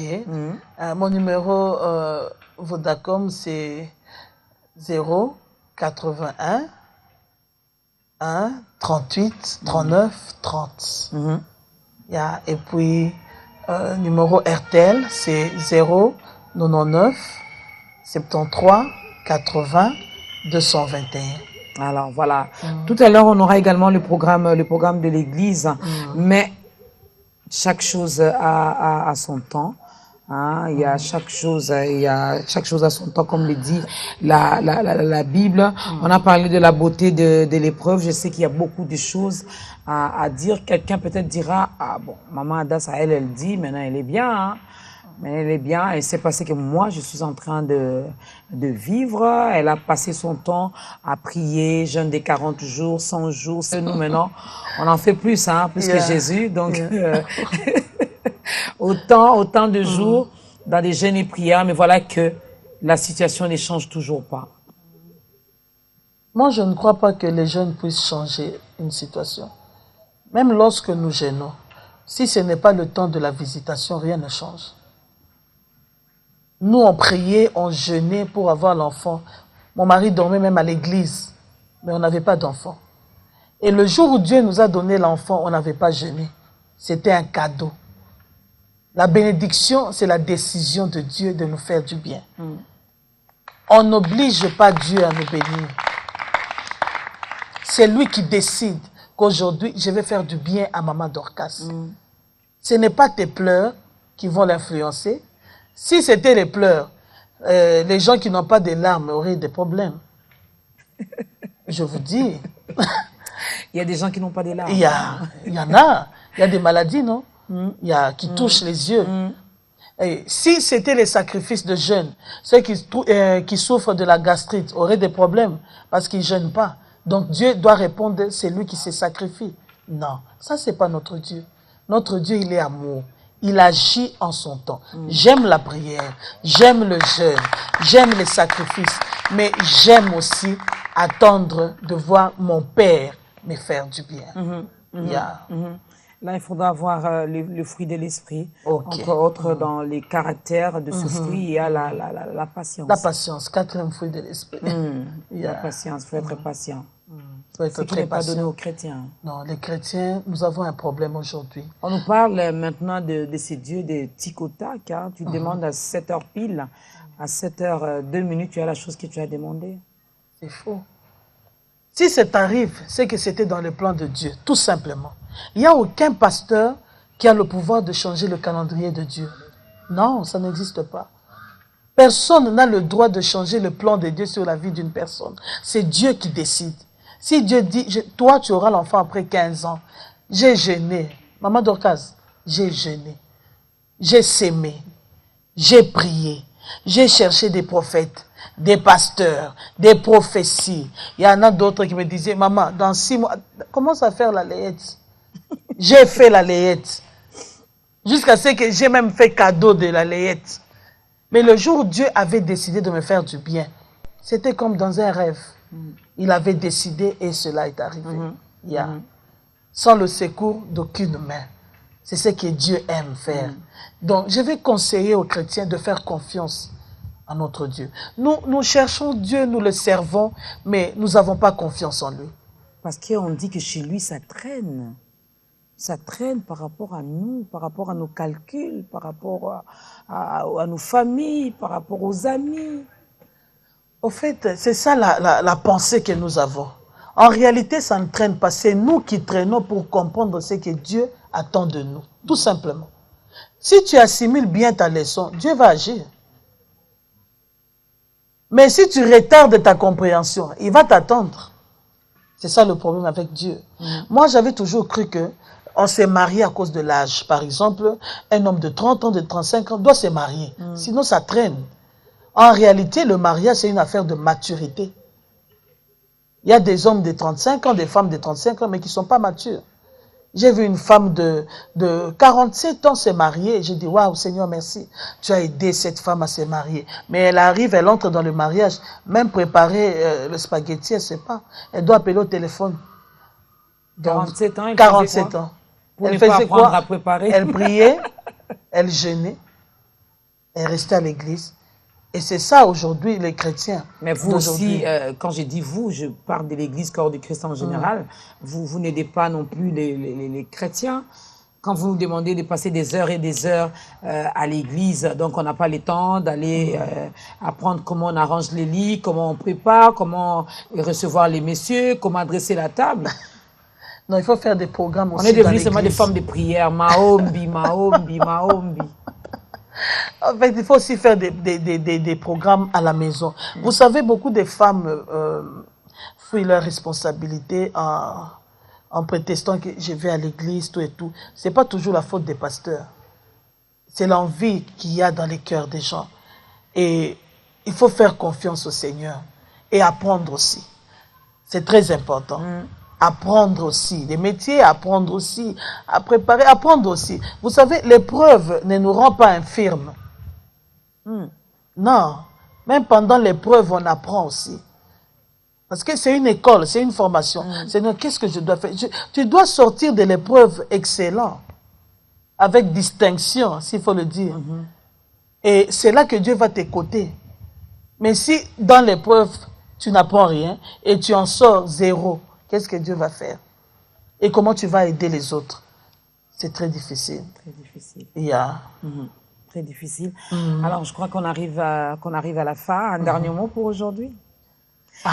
Speaker 2: Mon numéro Vodacom, c'est 081 1 38 39 30. Et puis, numéro RTL, c'est 099 73 80 221.
Speaker 1: Alors voilà. Tout à l'heure, on aura également le programme de l'église, mais chaque chose a son temps. Hein, il y a chaque chose à son temps, comme le dit la Bible. On a parlé de la beauté de l'épreuve. Je sais qu'il y a beaucoup de choses à dire. Quelqu'un peut-être dira, ah bon, maman Adassa, elle dit, maintenant elle est bien, hein. Mais elle est bien. Et c'est passé que moi, je suis en train de vivre. Elle a passé son temps à prier, jeûne des 40 jours, 100 jours. Nous, maintenant, on en fait plus, hein, plus que Jésus. Donc, autant de jours dans des jeûnes et prières. Mais voilà que la situation ne change toujours pas.
Speaker 2: Moi, je ne crois pas que les jeunes puissent changer une situation. Même lorsque nous jeûnons, si ce n'est pas le temps de la visitation, rien ne change. Nous, on priait, on jeûnait pour avoir l'enfant. Mon mari dormait même à l'église, mais on n'avait pas d'enfant. Et le jour où Dieu nous a donné l'enfant, on n'avait pas jeûné. C'était un cadeau. La bénédiction, c'est la décision de Dieu de nous faire du bien. On n'oblige pas Dieu à nous bénir. C'est lui qui décide qu'aujourd'hui, je vais faire du bien à Maman Dorcas. Ce n'est pas tes pleurs qui vont l'influencer. Si c'était les pleurs, les gens qui n'ont pas de larmes auraient des problèmes. Je vous dis.
Speaker 1: Il y a des gens qui n'ont pas de larmes.
Speaker 2: Il y en a. Il y a des maladies, non? Qui touchent les yeux. Et si c'était les sacrifices de jeûne, ceux qui souffrent de la gastrite auraient des problèmes parce qu'ils ne jeûnent pas. Donc Dieu doit répondre, c'est lui qui se sacrifie. Non, ça c'est pas notre Dieu. Notre Dieu, il est amour. Il agit en son temps. J'aime la prière, j'aime le jeûne, j'aime les sacrifices, mais j'aime aussi attendre de voir mon Père me faire du bien.
Speaker 1: Là, il faudra avoir le fruit de l'esprit.
Speaker 2: Okay.
Speaker 1: Entre autres, dans les caractères de ce fruit, il y a la patience.
Speaker 2: La patience, 4e fruit de l'esprit.
Speaker 1: La patience, il faut être patient.
Speaker 2: Ce
Speaker 1: qui n'est pas donné aux chrétiens.
Speaker 2: Non, les chrétiens, nous avons un problème aujourd'hui.
Speaker 1: On nous parle maintenant de ces dieux de tic au tac. Hein. Tu demandes à 7 heures pile, à 7 heures 2 minutes, tu as la chose que tu as demandée.
Speaker 2: C'est faux. Si ça t'arrive, c'est que c'était dans le plan de Dieu, tout simplement. Il n'y a aucun pasteur qui a le pouvoir de changer le calendrier de Dieu. Non, ça n'existe pas. Personne n'a le droit de changer le plan de Dieu sur la vie d'une personne. C'est Dieu qui décide. Si Dieu dit, toi tu auras l'enfant après 15 ans, j'ai jeûné. Maman Dorcas, j'ai jeûné. J'ai sémé. J'ai prié. J'ai cherché des prophètes, des pasteurs, des prophéties. Il y en a d'autres qui me disaient, maman, dans 6 mois, commence à faire la layette. J'ai fait la layette. Jusqu'à ce que j'ai même fait cadeau de la layette. Mais le jour où Dieu avait décidé de me faire du bien, c'était comme dans un rêve. Il avait décidé et cela est arrivé. Sans le secours d'aucune main. C'est ce que Dieu aime faire. Donc, je vais conseiller aux chrétiens de faire confiance à notre Dieu. Nous cherchons Dieu, nous le servons, mais nous n'avons pas confiance en lui.
Speaker 1: Parce qu'on dit que chez lui, ça traîne. Ça traîne par rapport à nous, par rapport à nos calculs, par rapport à nos familles, par rapport aux amis.
Speaker 2: Au fait, c'est ça la pensée que nous avons. En réalité, ça ne traîne pas. C'est nous qui traînons pour comprendre ce que Dieu attend de nous. Tout simplement. Si tu assimiles bien ta leçon, Dieu va agir. Mais si tu retardes ta compréhension, il va t'attendre. C'est ça le problème avec Dieu. Moi, j'avais toujours cru que on s'est marié à cause de l'âge. Par exemple, un homme de 30 ans, de 35 ans doit se marier. Sinon, ça traîne. En réalité, le mariage, c'est une affaire de maturité. Il y a des hommes de 35 ans, des femmes de 35 ans, mais qui ne sont pas matures. J'ai vu une femme de 47 ans se marier. Et j'ai dit, waouh, Seigneur, merci. Tu as aidé cette femme à se marier. Mais elle arrive, elle entre dans le mariage. Même préparer le spaghetti, elle ne sait pas. Elle doit appeler au téléphone. Donc,
Speaker 1: 47 ans, elle
Speaker 2: 47 ans.
Speaker 1: Elle faisait quoi? À préparer.
Speaker 2: Elle priait, elle jeûnait, elle restait à l'église. Et c'est ça aujourd'hui les chrétiens.
Speaker 1: Mais vous aussi, quand j'ai dit vous, je parle de l'église corps du Christ en général. Vous n'aidez pas non plus les chrétiens. Quand vous nous demandez de passer des heures et des heures à l'église, donc on n'a pas le temps d'aller apprendre comment on arrange les lits, comment on prépare, comment recevoir les messieurs, comment adresser la table.
Speaker 2: Non, il faut faire des programmes aussi.
Speaker 1: On est devenus seulement des femmes de prière. Mahombi, Mahombi, Mahombi.
Speaker 2: En fait, il faut aussi faire des programmes à la maison. Vous savez, beaucoup de femmes fuient leurs responsabilités en prétextant que je vais à l'église, tout et tout. Ce n'est pas toujours la faute des pasteurs. c'est l'envie qu'il y a dans les cœurs des gens. Et il faut faire confiance au Seigneur et apprendre aussi. C'est très important. Apprendre aussi. Les métiers, apprendre aussi. À préparer, apprendre aussi. Vous savez, l'épreuve ne nous rend pas infirmes. Non. Même pendant l'épreuve, on apprend aussi. Parce que c'est une école, c'est une formation. Seigneur, qu'est-ce que je dois faire? Tu dois sortir de l'épreuve excellent. Avec distinction, s'il faut le dire. Et c'est là que Dieu va t'écouter. Mais si dans l'épreuve, tu n'apprends rien et tu en sors zéro, qu'est-ce que Dieu va faire? Et comment tu vas aider les autres? C'est très difficile.
Speaker 1: Très difficile.
Speaker 2: Très
Speaker 1: difficile. Alors, je crois qu'on arrive à la fin. Un dernier mot pour aujourd'hui?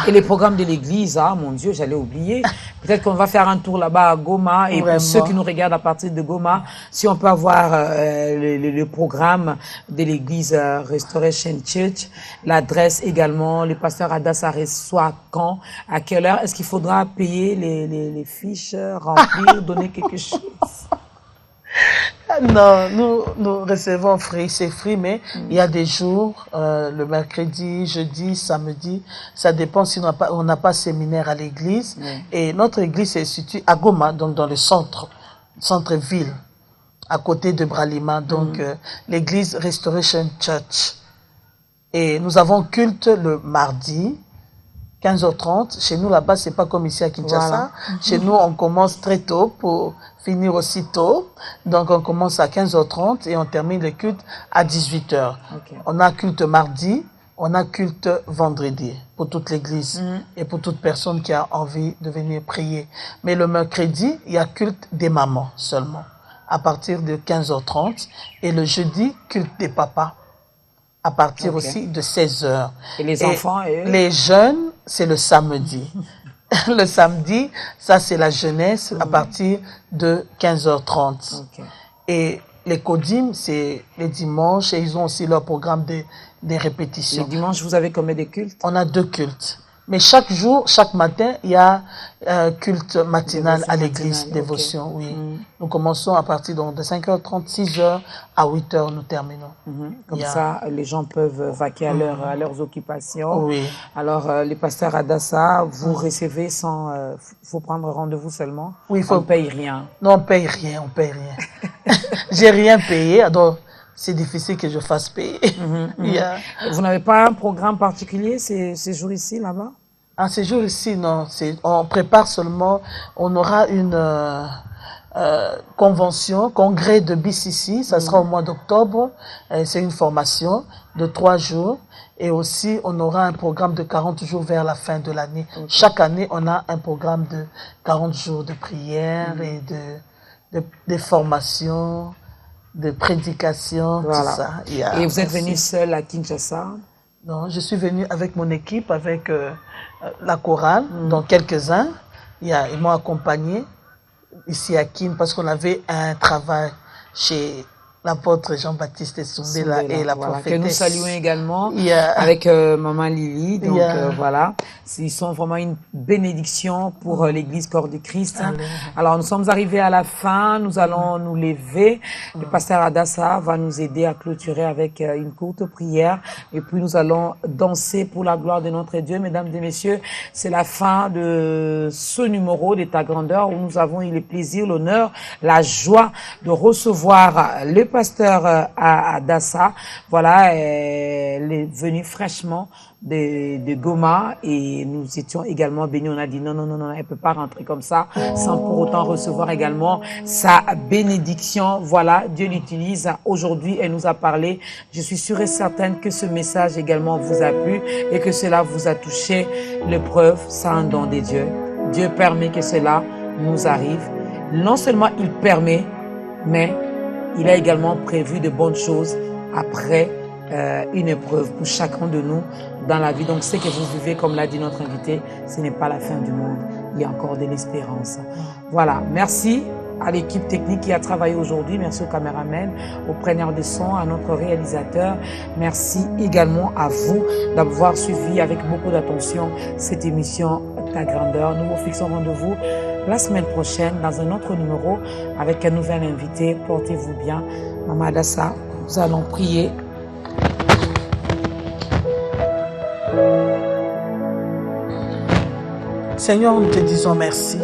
Speaker 1: Et les programmes de l'église, mon Dieu, j'allais oublier. Peut-être qu'on va faire un tour là-bas à Goma. Et pour ceux qui nous regardent à partir de Goma, si on peut avoir le programme de l'église Restoration Church, l'adresse également, le pasteur Adassa reçoit quand, à quelle heure, est-ce qu'il faudra payer les fiches, remplir, donner quelque chose?
Speaker 2: Non, nous recevons free, c'est free, mais il y a des jours, le mercredi, jeudi, samedi, ça dépend si on n'a pas séminaire à l'église. Et notre église est située à Goma, donc dans le centre-ville, à côté de Bralima, donc l'église Restoration Church. Et nous avons culte le mardi, 15h30. Chez nous, là-bas, c'est pas comme ici à Kinshasa. Voilà. Chez nous, on commence très tôt pour finir aussi tôt. Donc, on commence à 15h30 et on termine le culte à 18h. On a culte mardi, on a culte vendredi pour toute l'église et pour toute personne qui a envie de venir prier. Mais le mercredi, il y a culte des mamans seulement, à partir de 15h30. Et le jeudi, culte des papas, à partir aussi de 16h.
Speaker 1: Et les enfants
Speaker 2: les jeunes, c'est le samedi. Le samedi, ça c'est la jeunesse à partir de 15h30. Et les Kodim, c'est les dimanches et ils ont aussi leur programme des répétitions.
Speaker 1: Les dimanches, vous avez combien de cultes?
Speaker 2: On a 2 cultes. Mais chaque jour, chaque matin, il y a culte matinal à l'église, dévotion, oui. Nous commençons à partir de 5h30, 6h, à 8h, nous terminons.
Speaker 1: Comme ça, les gens peuvent vaquer à leurs occupations.
Speaker 2: Oui.
Speaker 1: Alors, les pasteurs Adassa, vous recevez sans... faut prendre rendez-vous seulement?
Speaker 2: Oui,
Speaker 1: on ne paye rien?
Speaker 2: Non, on ne paye rien, on ne paye rien. J'ai rien payé, alors c'est difficile que je fasse payer.
Speaker 1: Vous n'avez pas un programme particulier ces jours ici, là-bas?
Speaker 2: Ces jours ici, non. On prépare seulement, on aura une convention, congrès de BCC, ça sera au mois d'octobre. C'est une formation de 3 jours. Et aussi, on aura un programme de 40 jours vers la fin de l'année. Chaque année, on a un programme de 40 jours de prière et de formation, de prédication, tout ça.
Speaker 1: Et vous êtes venu seul à Kinshasa?
Speaker 2: Non, je suis venu avec mon équipe, avec la chorale, donc quelques-uns. Ils m'ont accompagné ici à Kin parce qu'on avait un travail chez l'apôtre Jean-Baptiste Soumbela et la prophétesse.
Speaker 1: Que nous saluons également avec Maman Lily. Donc voilà, ils sont vraiment une bénédiction pour l'Église Corps du Christ. Alors nous sommes arrivés à la fin, nous allons nous lever. Le pasteur Adassa va nous aider à clôturer avec une courte prière et puis nous allons danser pour la gloire de notre Dieu. Mesdames et messieurs, c'est la fin de ce numéro de Ta Grandeur où nous avons eu le plaisir, l'honneur, la joie de recevoir le pasteur Adassa, voilà, elle est venue fraîchement de Goma et nous étions également bénis. On a dit non, elle peut pas rentrer comme ça sans pour autant recevoir également sa bénédiction. Voilà, Dieu l'utilise. Aujourd'hui, elle nous a parlé. Je suis sûre et certaine que ce message également vous a plu et que cela vous a touché. L'épreuve, c'est un don de Dieu. Dieu permet que cela nous arrive. Non seulement il permet, mais il a également prévu de bonnes choses après une épreuve pour chacun de nous dans la vie. Donc, ce que vous vivez, comme l'a dit notre invité, ce n'est pas la fin du monde. Il y a encore de l'espérance. Voilà. Merci à l'équipe technique qui a travaillé aujourd'hui. Merci au caméraman, au preneur de son, à notre réalisateur. Merci également à vous d'avoir suivi avec beaucoup d'attention cette émission Ta Grandeur. Nous vous fixons rendez-vous la semaine prochaine dans un autre numéro avec un nouvel invité. Portez-vous bien. Maman Adassa. Nous allons prier.
Speaker 2: Seigneur, nous te disons merci.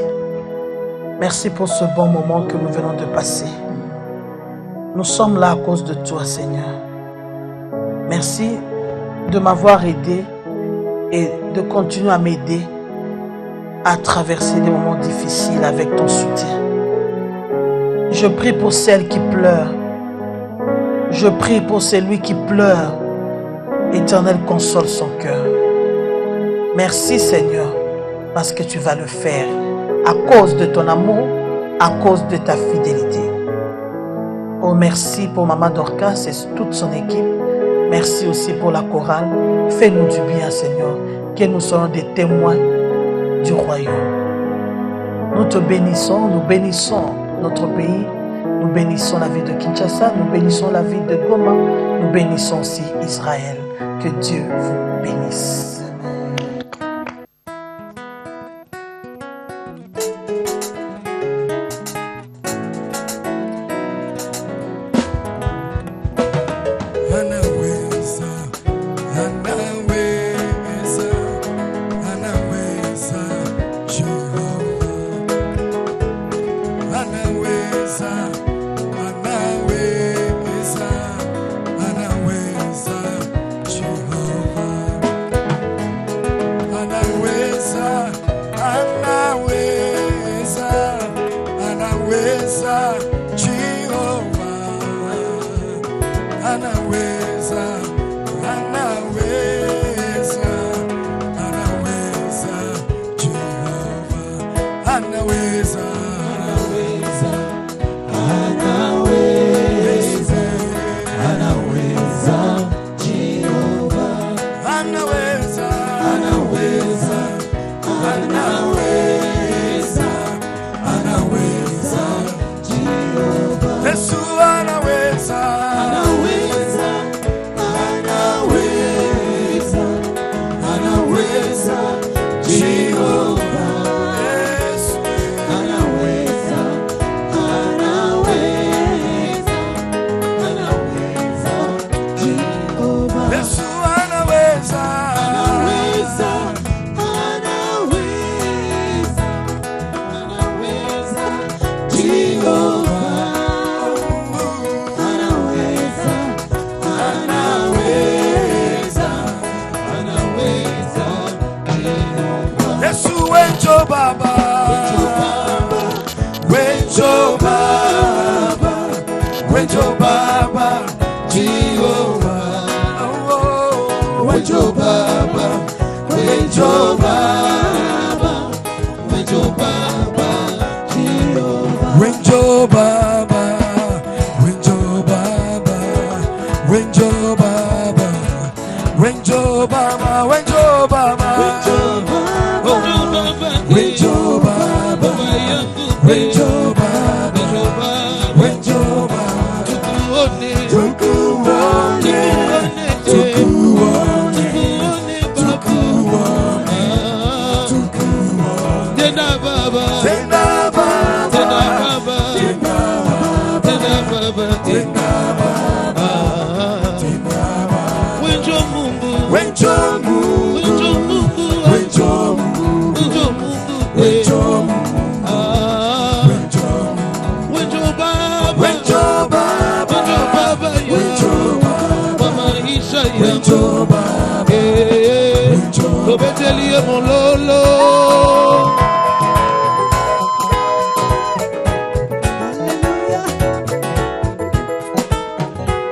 Speaker 2: Merci pour ce bon moment que nous venons de passer. Nous sommes là à cause de toi, Seigneur. Merci de m'avoir aidé et de continuer à m'aider à traverser des moments difficiles avec ton soutien. Je prie pour celles qui pleurent. Je prie pour celui qui pleure. Éternel, console son cœur. Merci, Seigneur, parce que tu vas le faire à cause de ton amour, à cause de ta fidélité. Oh, merci pour Maman Dorcas et toute son équipe. Merci aussi pour la chorale. Fais-nous du bien, Seigneur, que nous soyons des témoins du royaume. Nous te bénissons, nous bénissons notre pays, nous bénissons la ville de Kinshasa, nous bénissons la ville de Goma, nous bénissons aussi Israël. Que Dieu vous bénisse.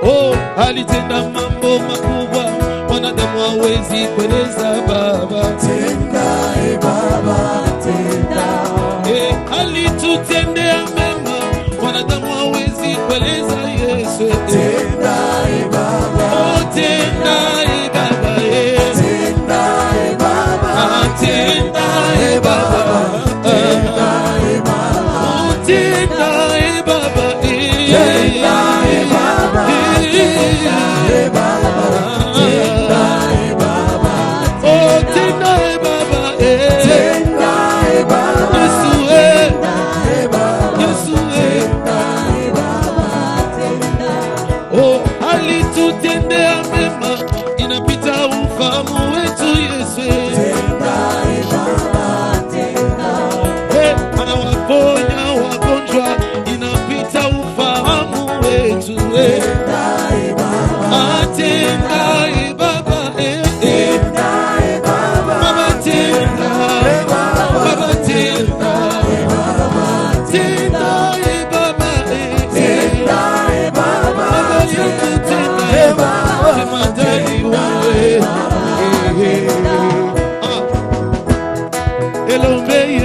Speaker 3: Oh, alitenda mambo makubwa, wanadamu hawezi kueleza Baba. Tenda, Baba, tenda. Alitutendea mema, wanadamu hawezi kueleza Yesu. Tenda, Baba. Oh, tenda, Baba. Tenda, Baba. Tenda, Baba. Tenda, Baba. Oh, tenda, Baba. Tenda, Baba. Oh,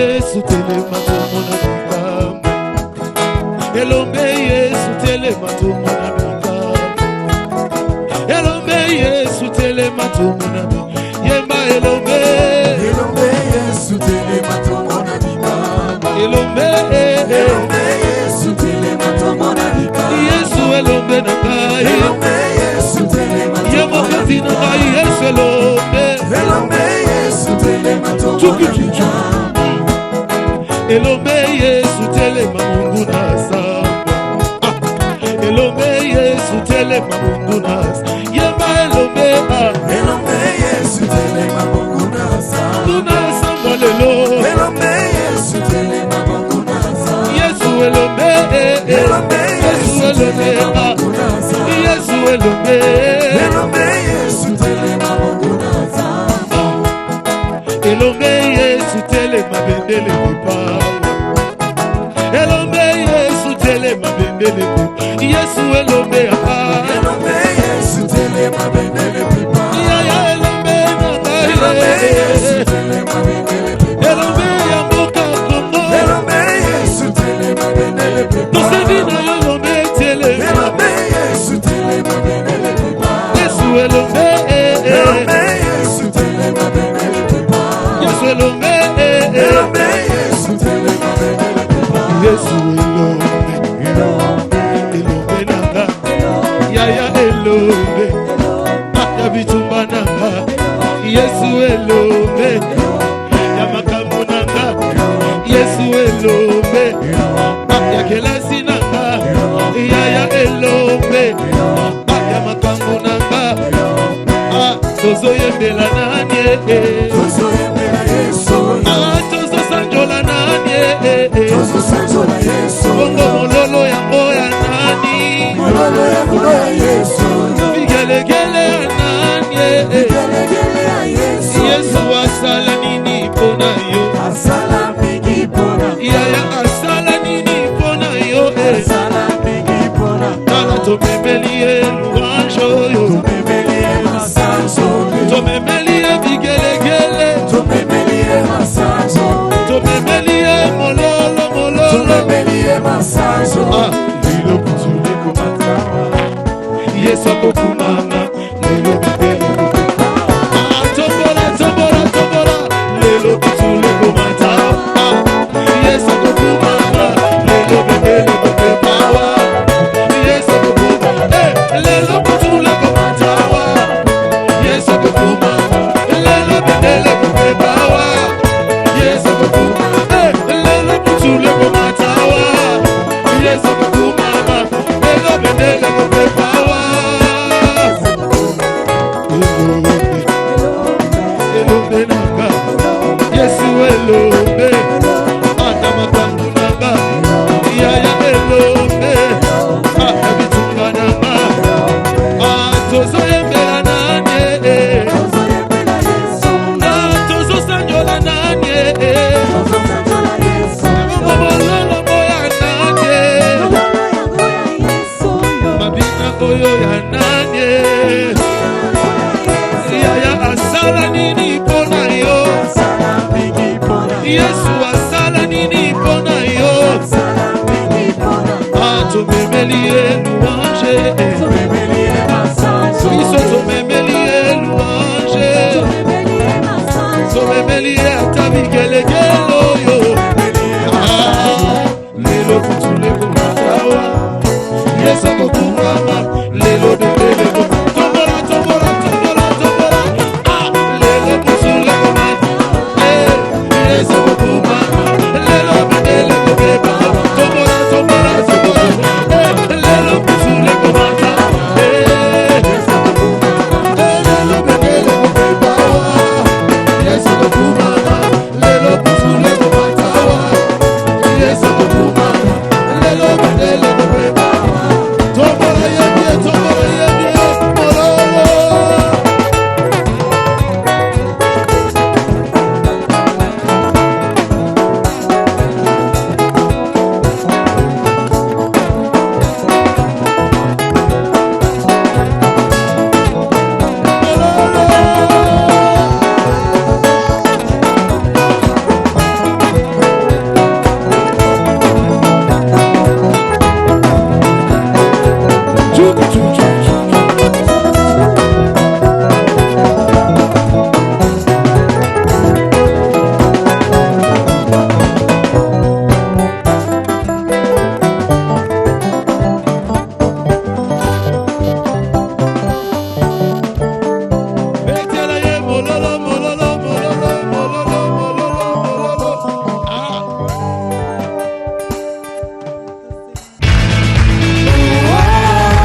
Speaker 3: Yesu telema tomona bikambo. Elombe Yesu telema tomona bikambo. Elombe Yesu telema tomona bikambo. Yemba elombe.
Speaker 4: Elombe Yesu telema tomona bikambo.
Speaker 3: Elombe.
Speaker 4: Elombe Yesu telema tomona bikambo.
Speaker 3: Yesu elombe na kai.
Speaker 4: Elombe Yesu telema
Speaker 3: tomona bikambo. Yesu elombe.
Speaker 4: Elombe Yesu telema tomona bikambo.
Speaker 3: Elombe Yesu telema Mungu na samba. Elombe Yesu telema Mungu na samba. Yemba elombe.
Speaker 4: Elombe Yesu telema Mungu na samba.
Speaker 3: Tuna samba lelo.
Speaker 4: Elombe Yesu telema Mungu na samba.
Speaker 3: Yesu elombe.
Speaker 4: Elombe
Speaker 3: Yesu elombe. Yesu elombe.
Speaker 4: Elombe Yesu telema Mungu na samba.
Speaker 3: Elombe Yesu telema bendele vipawa. Elombe Yesu telema bendele vipawa. Yesu elombe.
Speaker 4: Elombe Yesu telema bendele vipawa.
Speaker 3: Ya elombe na kai.
Speaker 4: Elombe Yesu telema bendele vipawa.
Speaker 3: Elombe ya mboka Kongo.
Speaker 4: Elombe Yesu telema bendele vipawa.
Speaker 3: Tosevina elombe telema.
Speaker 4: Elombe Yesu telema bendele vipawa.
Speaker 3: Yesu elombe.
Speaker 4: Elombe Yesu telema bendele vipawa.
Speaker 3: Yesu elombe.
Speaker 4: Elombe Yesu telema bendele vipawa.
Speaker 3: Yesu elombe. Elombe nanga. Ya elombe. Ya bitumba nanga. Yesu elombe. Ya makambo nanga. Yesu elombe. Ya kelasi nanga. Ya elombe. Ya makambo nanga. Tozo yembela nanye.
Speaker 4: Tozo yembela Yesu.
Speaker 3: Tozo sanjola nanye.
Speaker 4: Tozo sanjola Yesu.
Speaker 3: Bongo mololo ya moya nani.
Speaker 4: Mololo ya moya Yesu.
Speaker 3: Vigelegele ya nanye.
Speaker 4: Vigelegele ya Yesu.
Speaker 3: Yesu asala nini pona yo.
Speaker 4: Asala mingi pona.
Speaker 3: Yaya asala nini pona yo.
Speaker 4: Asala mingi pona.
Speaker 3: Kala tomemelie luanjo yo.
Speaker 4: Tomemelie masanzo.
Speaker 3: Tomemelie vigelegele.
Speaker 4: Tomemelie masanzo.
Speaker 3: Tomemelie mololo mololo.
Speaker 4: Tomemelie masanzo.
Speaker 3: Lilo kutule kumatawa. Yesu akokumama. Lilo bidele kumatawa. Tombola tombola tombola. Lilo kutule kumatawa. Yesu akokumama. Lilo bidele kumatawa. Yesu akokumama. Lilo kutule kumatawa. Yesu akokumama. Lilo bidele kumatawa. Yesu akokumama. Lilo kutule kumatawa. Yesu